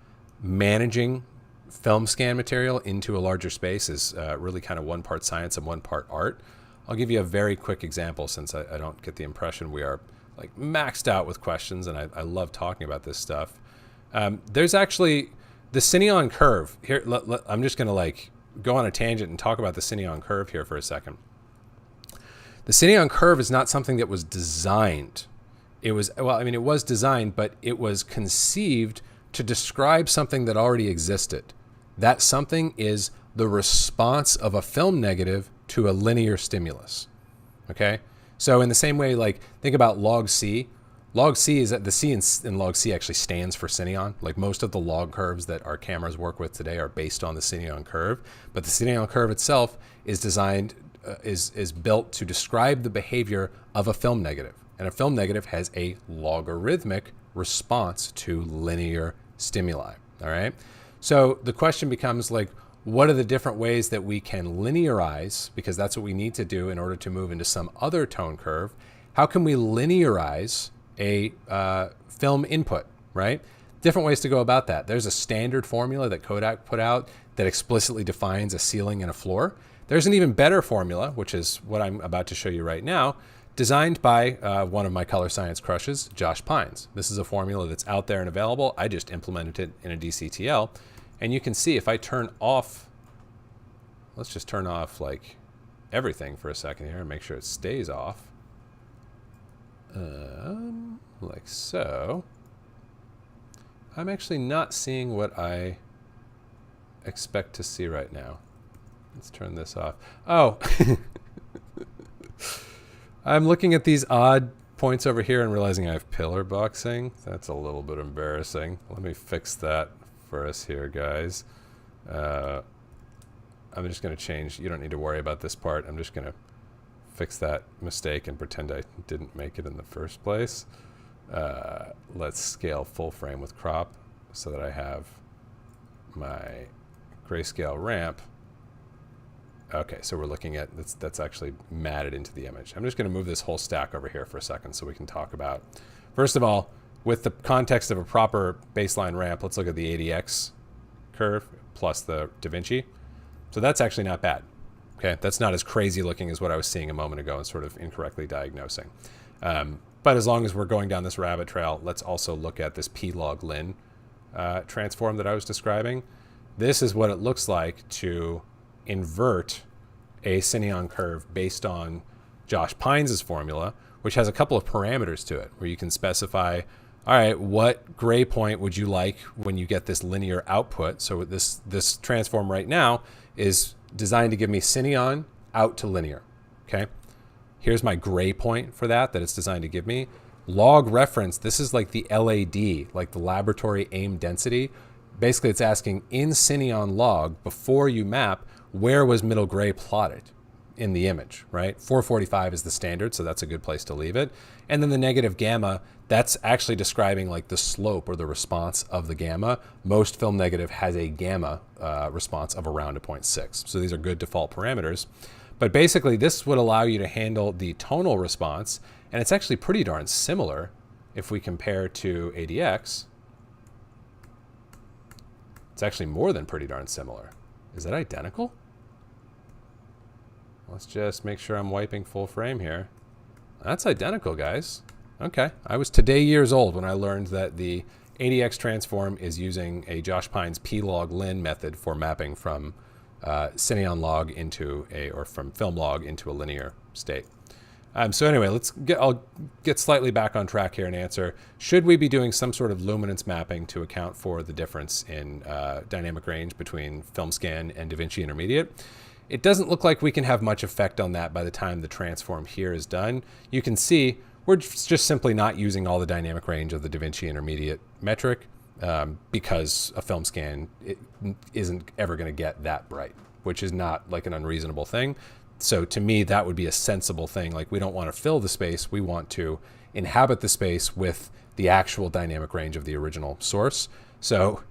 managing film scan material into a larger space is really kind of one part science and one part art. I'll give you a very quick example since I don't get the impression we are like maxed out with questions, and I love talking about this stuff. There's actually the Cineon curve here. I'm just going to like go on a tangent and talk about the Cineon curve here for a second. The Cineon curve is not something that was designed. It was, well, I mean, it was designed, but it was conceived to describe something that already existed. That something is the response of a film negative to a linear stimulus. Okay? So in the same way, like think about log C. Log C is that the C in log C actually stands for Cineon. Like most of the log curves that our cameras work with today are based on the Cineon curve, but the Cineon curve itself is designed, is built to describe the behavior of a film negative. And a film negative has a logarithmic response to linear stimuli. All right. So the question becomes like, what are the different ways that we can linearize, because that's what we need to do in order to move into some other tone curve. How can we linearize a film input, right? Different ways to go about that. There's a standard formula that Kodak put out that explicitly defines a ceiling and a floor. There's an even better formula, which is what I'm about to show you right now, designed by one of my color science crushes, Josh Pines. This is a formula that's out there and available. I just implemented it in a DCTL. And you can see if I turn off, let's just turn off like everything for a second here and make sure it stays off. Like so. I'm actually not seeing what I expect to see right now. Let's turn this off. Oh, I'm looking at these odd points over here and realizing I have pillar boxing. That's a little bit embarrassing. Let me fix that for us here, guys. I'm just going to change. You don't need to worry about this part. I'm just going to fix that mistake and pretend I didn't make it in the first place. Let's scale full frame with crop so that I have my grayscale ramp. Okay, so we're looking at, that's actually matted into the image. I'm just going to move this whole stack over here for a second so we can talk about, first of all, with the context of a proper baseline ramp, let's look at the ADX curve plus the DaVinci. So that's actually not bad. Okay, that's not as crazy looking as what I was seeing a moment ago and sort of incorrectly diagnosing. But as long as we're going down this rabbit trail, let's also look at this P-log lin transform that I was describing. This is what it looks like to invert a Cineon curve based on Josh Pines' formula, which has a couple of parameters to it, where you can specify, all right, what gray point would you like when you get this linear output? So this transform right now is designed to give me Cineon out to linear, okay? Here's my gray point for that it's designed to give me. Log reference, this is like the LAD, like the laboratory aim density. Basically, it's asking in Cineon log, before you map, where was middle gray plotted? in the image, right? 445 is the standard, so that's a good place to leave it. And then the negative gamma, that's actually describing like the slope or the response of the gamma. Most film negative has a gamma response of around a 0.6. So these are good default parameters. But basically, this would allow you to handle the tonal response, and it's actually pretty darn similar if we compare to ADX. It's actually more than pretty darn similar. Is that identical? Let's just make sure I'm wiping full frame here. That's identical, guys. Okay, I was today years old when I learned that the ADX transform is using a Josh Pine's plog lin method for mapping from Cineon log into or from film log into a linear state. So anyway, I'll get slightly back on track here and answer, should we be doing some sort of luminance mapping to account for the difference in dynamic range between film scan and DaVinci intermediate? It doesn't look like we can have much effect on that by the time the transform here is done. You can see we're just simply not using all the dynamic range of the DaVinci intermediate metric because a film scan isn't ever going to get that bright, which is not like an unreasonable thing. So to me, that would be a sensible thing. Like, we don't want to fill the space. We want to inhabit the space with the actual dynamic range of the original source. So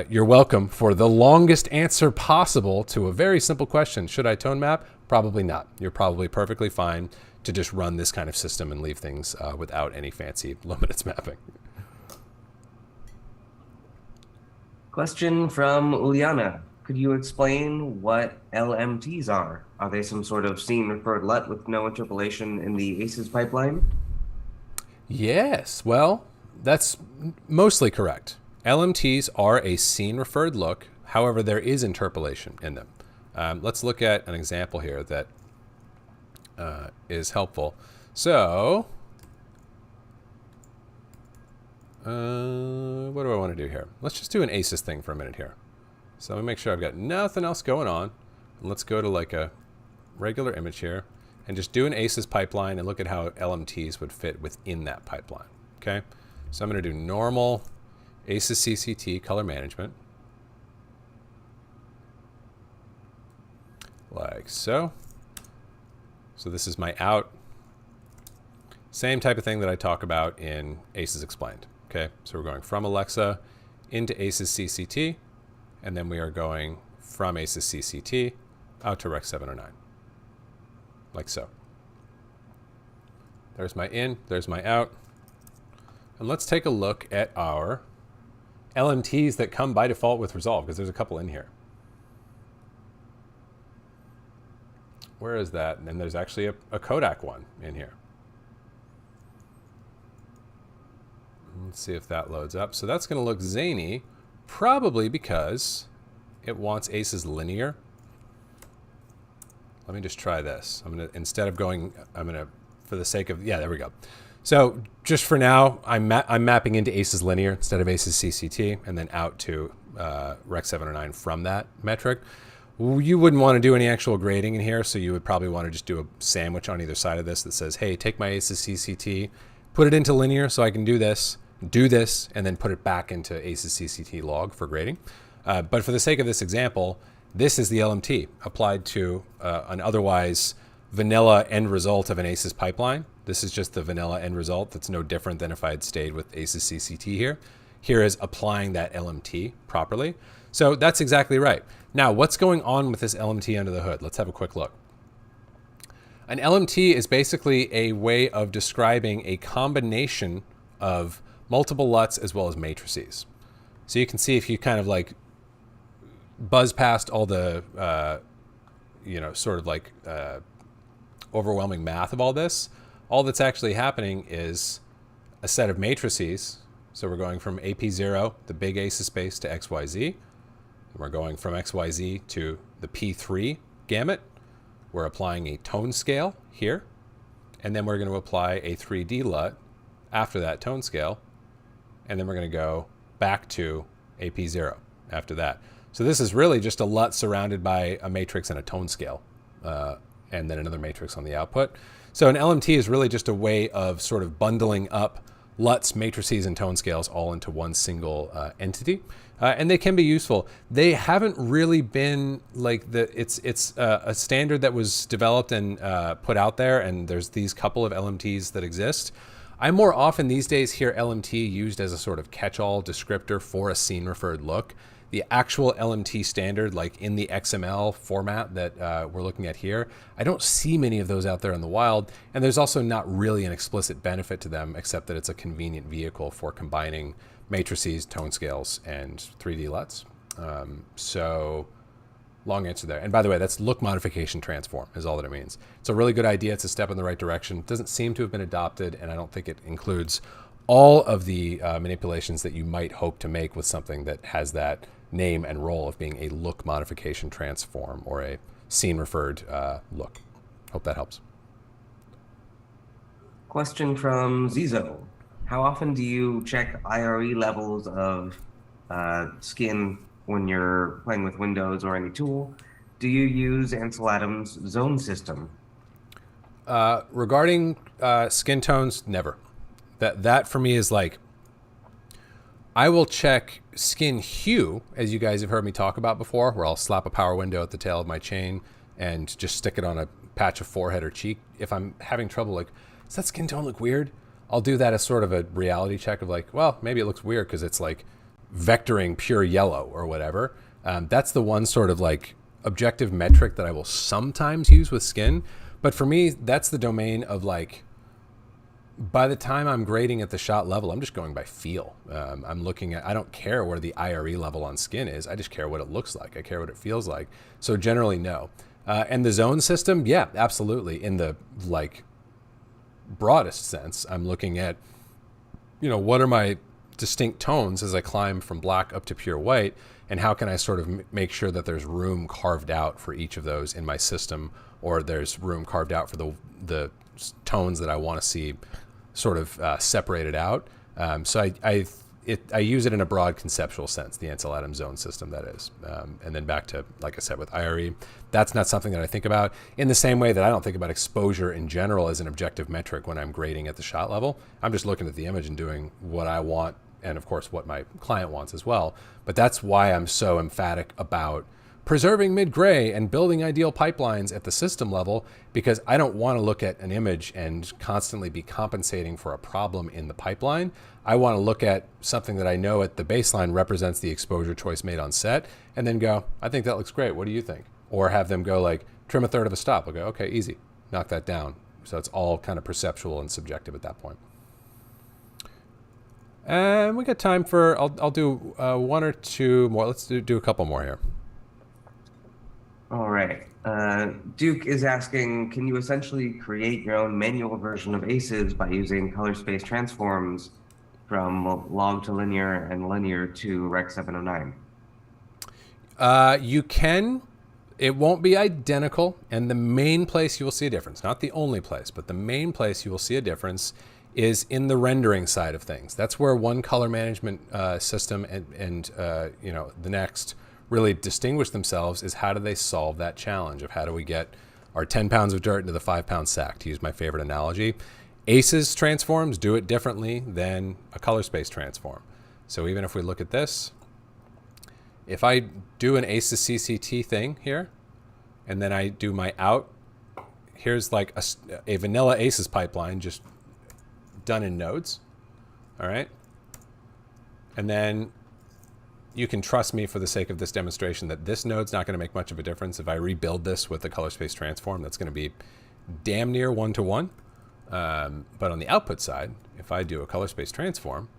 you're welcome for the longest answer possible to a very simple question. Should I tone map? Probably not. You're probably perfectly fine to just run this kind of system and leave things without any fancy luminance mapping. Question from Uliana. Could you explain what LMTs are? Are they some sort of scene-referred LUT with no interpolation in the ACES pipeline? Yes, well, that's mostly correct. LMTs are a scene-referred look. However, there is interpolation in them. Let's look at an example here that is helpful. So, what do I want to do here? Let's just do an ACES thing for a minute here. So let me make sure I've got nothing else going on. And let's go to like a regular image here and just do an ACES pipeline and look at how LMTs would fit within that pipeline. Okay, so I'm going to do normal ACES CCT color management. Like so. So this is my out. Same type of thing that I talk about in ACES Explained. Okay, so we're going from Alexa into ACES CCT, and then we are going from ACES CCT out to Rec 709. Like so. There's my in, there's my out. And let's take a look at our LMTs that come by default with Resolve, because there's a couple in here. Where is that? And there's actually a Kodak one in here. Let's see if that loads up. So that's going to look zany, probably because it wants ACES linear. Let me just try this. I'm going to, instead of going, I'm going to, for the sake of, yeah, there we go. So just for now, I'm mapping into ACES linear instead of ACES CCT, and then out to Rec 709 from that metric. You wouldn't want to do any actual grading in here, so you would probably want to just do a sandwich on either side of this that says, hey, take my ACES CCT, put it into linear so I can do this, and then put it back into ACES CCT log for grading. But for the sake of this example, this is the LMT applied to an otherwise vanilla end result of an ACES pipeline. This is just the vanilla end result that's no different than if I had stayed with ACES CCT here. Here is applying that LMT properly. So that's exactly right. Now, what's going on with this LMT under the hood? Let's have a quick look. An LMT is basically a way of describing a combination of multiple LUTs as well as matrices. So you can see if you kind of like buzz past all the, sort of like overwhelming math of all this, all that's actually happening is a set of matrices. So we're going from AP0, the big ACES space, to XYZ. And we're going from XYZ to the P3 gamut. We're applying a tone scale here. And then we're going to apply a 3D LUT after that tone scale. And then we're going to go back to AP0 after that. So this is really just a LUT surrounded by a matrix and a tone scale. And then another matrix on the output. So an LMT is really just a way of sort of bundling up LUTs, matrices, and tone scales all into one single entity. And they can be useful. They haven't really been like it's a standard that was developed and put out there, and there's these couple of LMTs that exist. I more often these days hear LMT used as a sort of catch-all descriptor for a scene-referred look. The actual LMT standard, like in the XML format that we're looking at here, I don't see many of those out there in the wild, and there's also not really an explicit benefit to them except that it's a convenient vehicle for combining matrices, tone scales, and 3D LUTs. So long answer there. And by the way, that's look modification transform is all that it means. It's a really good idea. It's a step in the right direction. It doesn't seem to have been adopted, and I don't think it includes all of the manipulations that you might hope to make with something that has that name and role of being a look modification transform or a scene referred look. Hope that helps. Question from Zizo. How often do you check IRE levels of skin when you're playing with Windows or any tool? Do you use Ansel Adams' zone system? Regarding skin tones, never. That for me is like, I will check skin hue, as you guys have heard me talk about before, where I'll slap a power window at the tail of my chain and just stick it on a patch of forehead or cheek. If I'm having trouble, like, does that skin tone look weird? I'll do that as sort of a reality check of like, well, maybe it looks weird because it's like vectoring pure yellow or whatever. That's the one sort of like objective metric that I will sometimes use with skin. But for me, that's the domain of like, by the time I'm grading at the shot level, I'm just going by feel. I'm looking at, I don't care where the IRE level on skin is. I just care what it looks like. I care what it feels like. So generally, no. And the zone system, yeah, absolutely. In the like broadest sense, I'm looking at, what are my distinct tones as I climb from black up to pure white, and how can I sort of make sure that there's room carved out for each of those in my system, or there's room carved out for the tones that I want to see sort of separated out. So I use it in a broad conceptual sense, the Ansel Adams zone system, that is. And then back to, like I said, with IRE, that's not something that I think about in the same way that I don't think about exposure in general as an objective metric when I'm grading at the shot level. I'm just looking at the image and doing what I want, and of course what my client wants as well. But that's why I'm so emphatic about preserving mid-gray and building ideal pipelines at the system level, because I don't want to look at an image and constantly be compensating for a problem in the pipeline. I want to look at something that I know at the baseline represents the exposure choice made on set, and then go, I think that looks great. What do you think? Or have them go like, trim a third of a stop. I'll go, okay, easy. Knock that down. So it's all kind of perceptual and subjective at that point. And we got time for, I'll do one or two more. Let's do a couple more here. All right. Duke is asking, can you essentially create your own manual version of ACEs by using color space transforms from log to linear and linear to Rec 709? You can. It won't be identical. And the main place you will see a difference, not the only place, but the main place you will see a difference is in the rendering side of things. That's where one color management system and the next really distinguish themselves, is how do they solve that challenge of how do we get our 10 pounds of dirt into the 5-pound sack, to use my favorite analogy. ACEs transforms do it differently than a color space transform. So even if we look at this, if I do an ACEs CCT thing here, and then I do my out, here's like a vanilla ACEs pipeline just done in nodes, all right? And then you can trust me for the sake of this demonstration that this node's not going to make much of a difference. If I rebuild this with the color space transform, that's going to be damn near 1-to-1. But on the output side, if I do a color space transform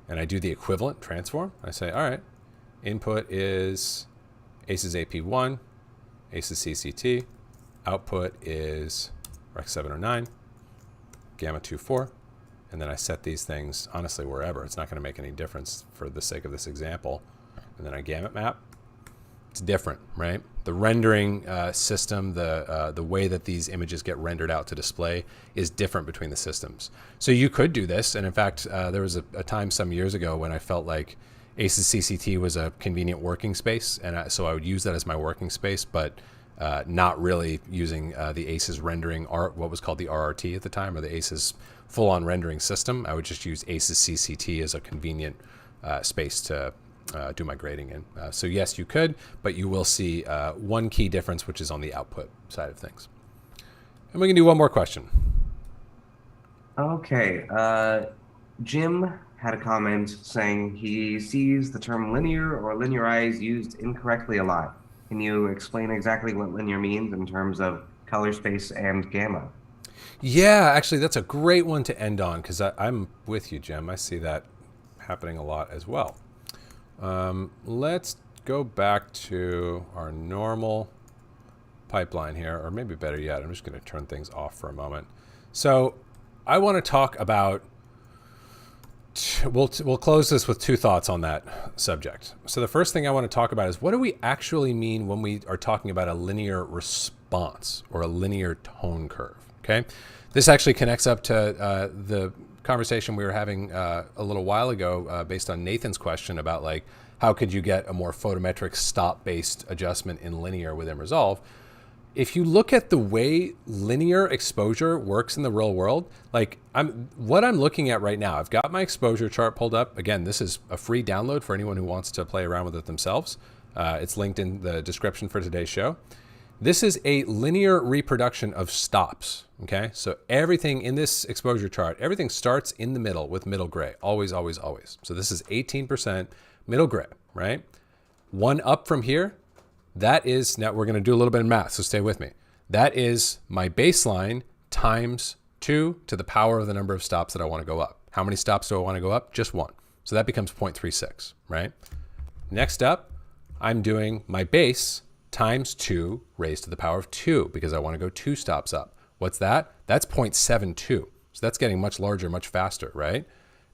and I do the equivalent transform, I say, all right, input is ACES AP1, ACES CCT, output is Rec 709, Gamut 2.4. And then I set these things, honestly, wherever. It's not going to make any difference for the sake of this example. And then I gamut map. It's different, right? The rendering system, the way that these images get rendered out to display is different between the systems. So you could do this. And in fact, there was a time some years ago when I felt like ACES CCT was a convenient working space. And so I would use that as my working space. But not really using the ACES rendering, what was called the RRT at the time, or the ACES full-on rendering system. I would just use ACES CCT as a convenient space to do my grading in. So yes, you could, but you will see one key difference, which is on the output side of things. And we can do one more question. Okay. Jim had a comment saying he sees the term linear or linearize used incorrectly a lot. Can you explain exactly what linear means in terms of color space and gamma? Yeah, actually, that's a great one to end on, because I'm with you, Jim. I see that happening a lot as well. Let's go back to our normal pipeline here, or maybe better yet, I'm just going to turn things off for a moment. So I want to talk about, we'll close this with two thoughts on that subject. So the first thing I want to talk about is, what do we actually mean when we are talking about a linear response or a linear tone curve? Okay, this actually connects up to the conversation we were having a little while ago based on Nathan's question about, like, how could you get a more photometric stop-based adjustment in linear within Resolve? If you look at the way linear exposure works in the real world, like what I'm looking at right now, I've got my exposure chart pulled up. Again, this is a free download for anyone who wants to play around with it themselves. It's linked in the description for today's show. This is a linear reproduction of stops, okay? So everything in this exposure chart, everything starts in the middle with middle gray, always, always, always. So this is 18% middle gray, right? One up from here, that is, now we're going to do a little bit of math, so stay with me. That is my baseline times 2 to the power of the number of stops that I want to go up. How many stops do I want to go up? Just one. So that becomes 0.36, right? Next up, I'm doing my base times 2 raised to the power of 2 because I want to go 2 stops up. What's that? That's 0.72. So that's getting much larger, much faster, right?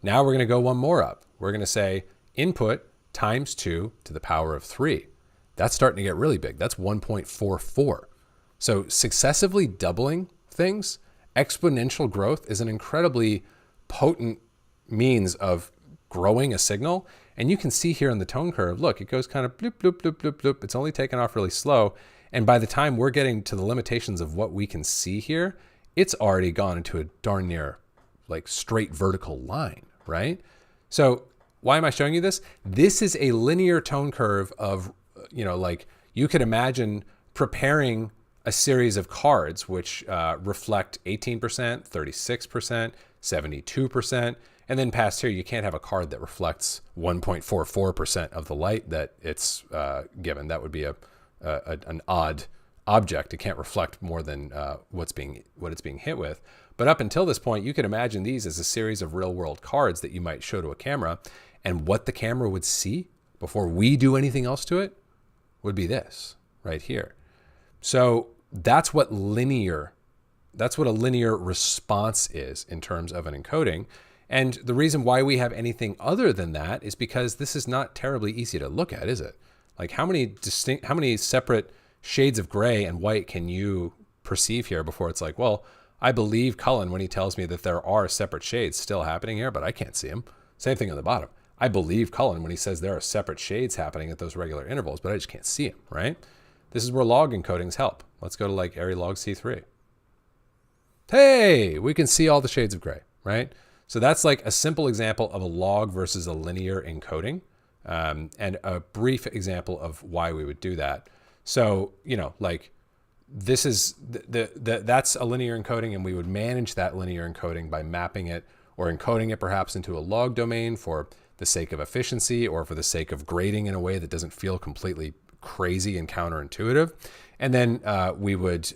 Now we're going to go one more up. We're going to say input times 2 to the power of 3. That's starting to get really big. That's 1.44. So successively doubling things, exponential growth is an incredibly potent means of growing a signal. And you can see here in the tone curve, look, it goes kind of bloop, bloop, bloop, bloop, bloop. It's only taken off really slow. And by the time we're getting to the limitations of what we can see here, it's already gone into a darn near like straight vertical line, right? So why am I showing you this? This is a linear tone curve of, like you could imagine preparing a series of cards which reflect 18%, 36%, 72%. And then past here, you can't have a card that reflects 1.44% of the light that it's given. That would be an odd object. It can't reflect more than what it's being hit with. But up until this point, you could imagine these as a series of real world cards that you might show to a camera. And what the camera would see before we do anything else to it would be this right here. So that's what a linear response is in terms of an encoding. And the reason why we have anything other than that is because this is not terribly easy to look at, is it? Like how many separate shades of gray and white can you perceive here before it's like, well, I believe Cullen when he tells me that there are separate shades still happening here, but I can't see them. Same thing on the bottom. I believe Cullen when he says there are separate shades happening at those regular intervals, but I just can't see them, right? This is where log encodings help. Let's go to like Arri log C3. Hey, we can see all the shades of gray, right? So that's like a simple example of a log versus a linear encoding, and a brief example of why we would do that. So, like this is that's a linear encoding, and we would manage that linear encoding by mapping it or encoding it perhaps into a log domain for the sake of efficiency or for the sake of grading in a way that doesn't feel completely crazy and counterintuitive. And then we would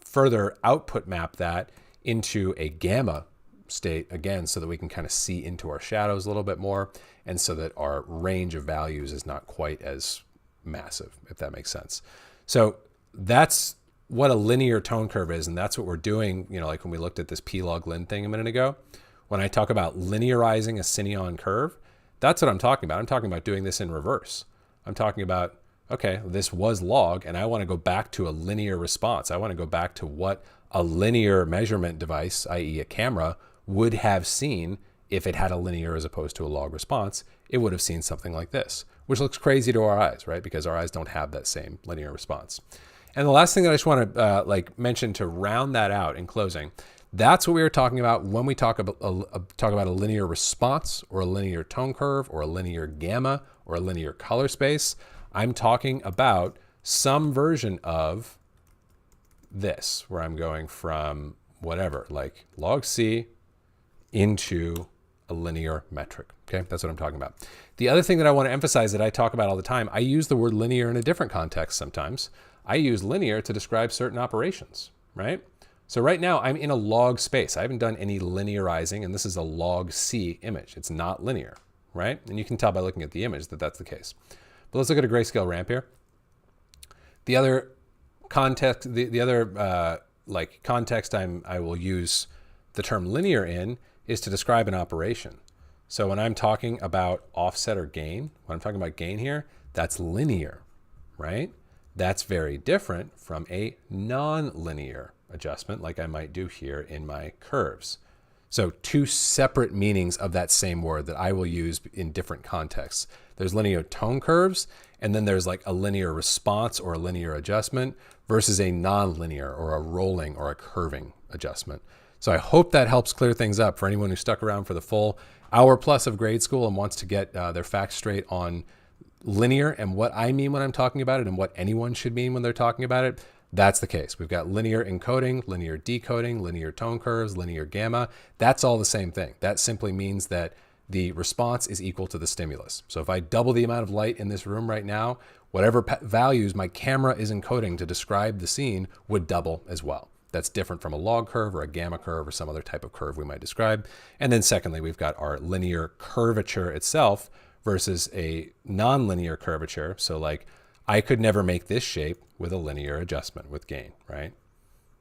further output map that into a gamma state again, so that we can kind of see into our shadows a little bit more, and so that our range of values is not quite as massive, if that makes sense. So that's what a linear tone curve is, and that's what we're doing, like when we looked at this p-log lin thing a minute ago. When I talk about linearizing a Cineon curve, that's what I'm talking about. I'm talking about doing this in reverse. I'm talking about, okay, this was log, and I want to go back to a linear response. I want to go back to what a linear measurement device, i.e. a camera, would have seen if it had a linear as opposed to a log response. It would have seen something like this, which looks crazy to our eyes, right? Because our eyes don't have that same linear response. And the last thing that I just want to like mention to round that out in closing, that's what we were talking about when we talk about a linear response or a linear tone curve or a linear gamma or a linear color space. I'm talking about some version of this, where I'm going from whatever, like log C into a linear metric. Okay, that's what I'm talking about. The other thing that I want to emphasize that I talk about all the time, I use the word linear in a different context sometimes. I use linear to describe certain operations, right? So right now I'm in a log space. I haven't done any linearizing, and this is a log C image. It's not linear, right? And you can tell by looking at the image that that's the case. But let's look at a grayscale ramp here. The other context, the other context I will use the term linear in is to describe an operation. So when I'm talking about offset or gain, when I'm talking about gain here, that's linear, right? That's very different from a non-linear adjustment like I might do here in my curves. So two separate meanings of that same word that I will use in different contexts. There's linear tone curves, and then there's like a linear response or a linear adjustment versus a non-linear or a rolling or a curving adjustment. So I hope that helps clear things up for anyone who stuck around for the full hour plus of grade school and wants to get their facts straight on linear and what I mean when I'm talking about it and what anyone should mean when they're talking about it. That's the case. We've got linear encoding, linear decoding, linear tone curves, linear gamma. That's all the same thing. That simply means that the response is equal to the stimulus. So if I double the amount of light in this room right now, whatever values my camera is encoding to describe the scene would double as well. That's different from a log curve or a gamma curve or some other type of curve we might describe. And then secondly, we've got our linear curvature itself versus a non-linear curvature. So like I could never make this shape with a linear adjustment with gain, right?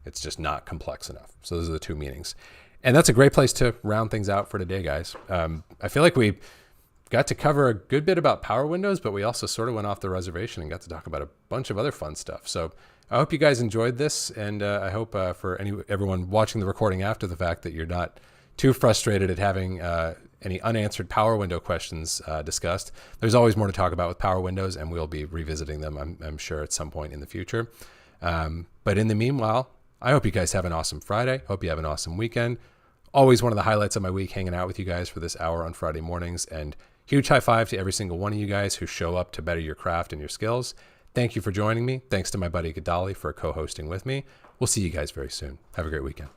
It's just not complex enough. So those are the two meanings. And that's a great place to round things out for today, guys. I feel like we got to cover a good bit about power windows, but we also sort of went off the reservation and got to talk about a bunch of other fun stuff. So I hope you guys enjoyed this, and I hope for everyone watching the recording after the fact that you're not too frustrated at having any unanswered power window questions discussed. There's always more to talk about with power windows, and we'll be revisiting them, I'm sure, at some point in the future. But in the meanwhile, I hope you guys have an awesome Friday. Hope you have an awesome weekend. Always one of the highlights of my week, hanging out with you guys for this hour on Friday mornings. And huge high five to every single one of you guys who show up to better your craft and your skills. Thank you for joining me. Thanks to my buddy Gadali for co-hosting with me. We'll see you guys very soon. Have a great weekend.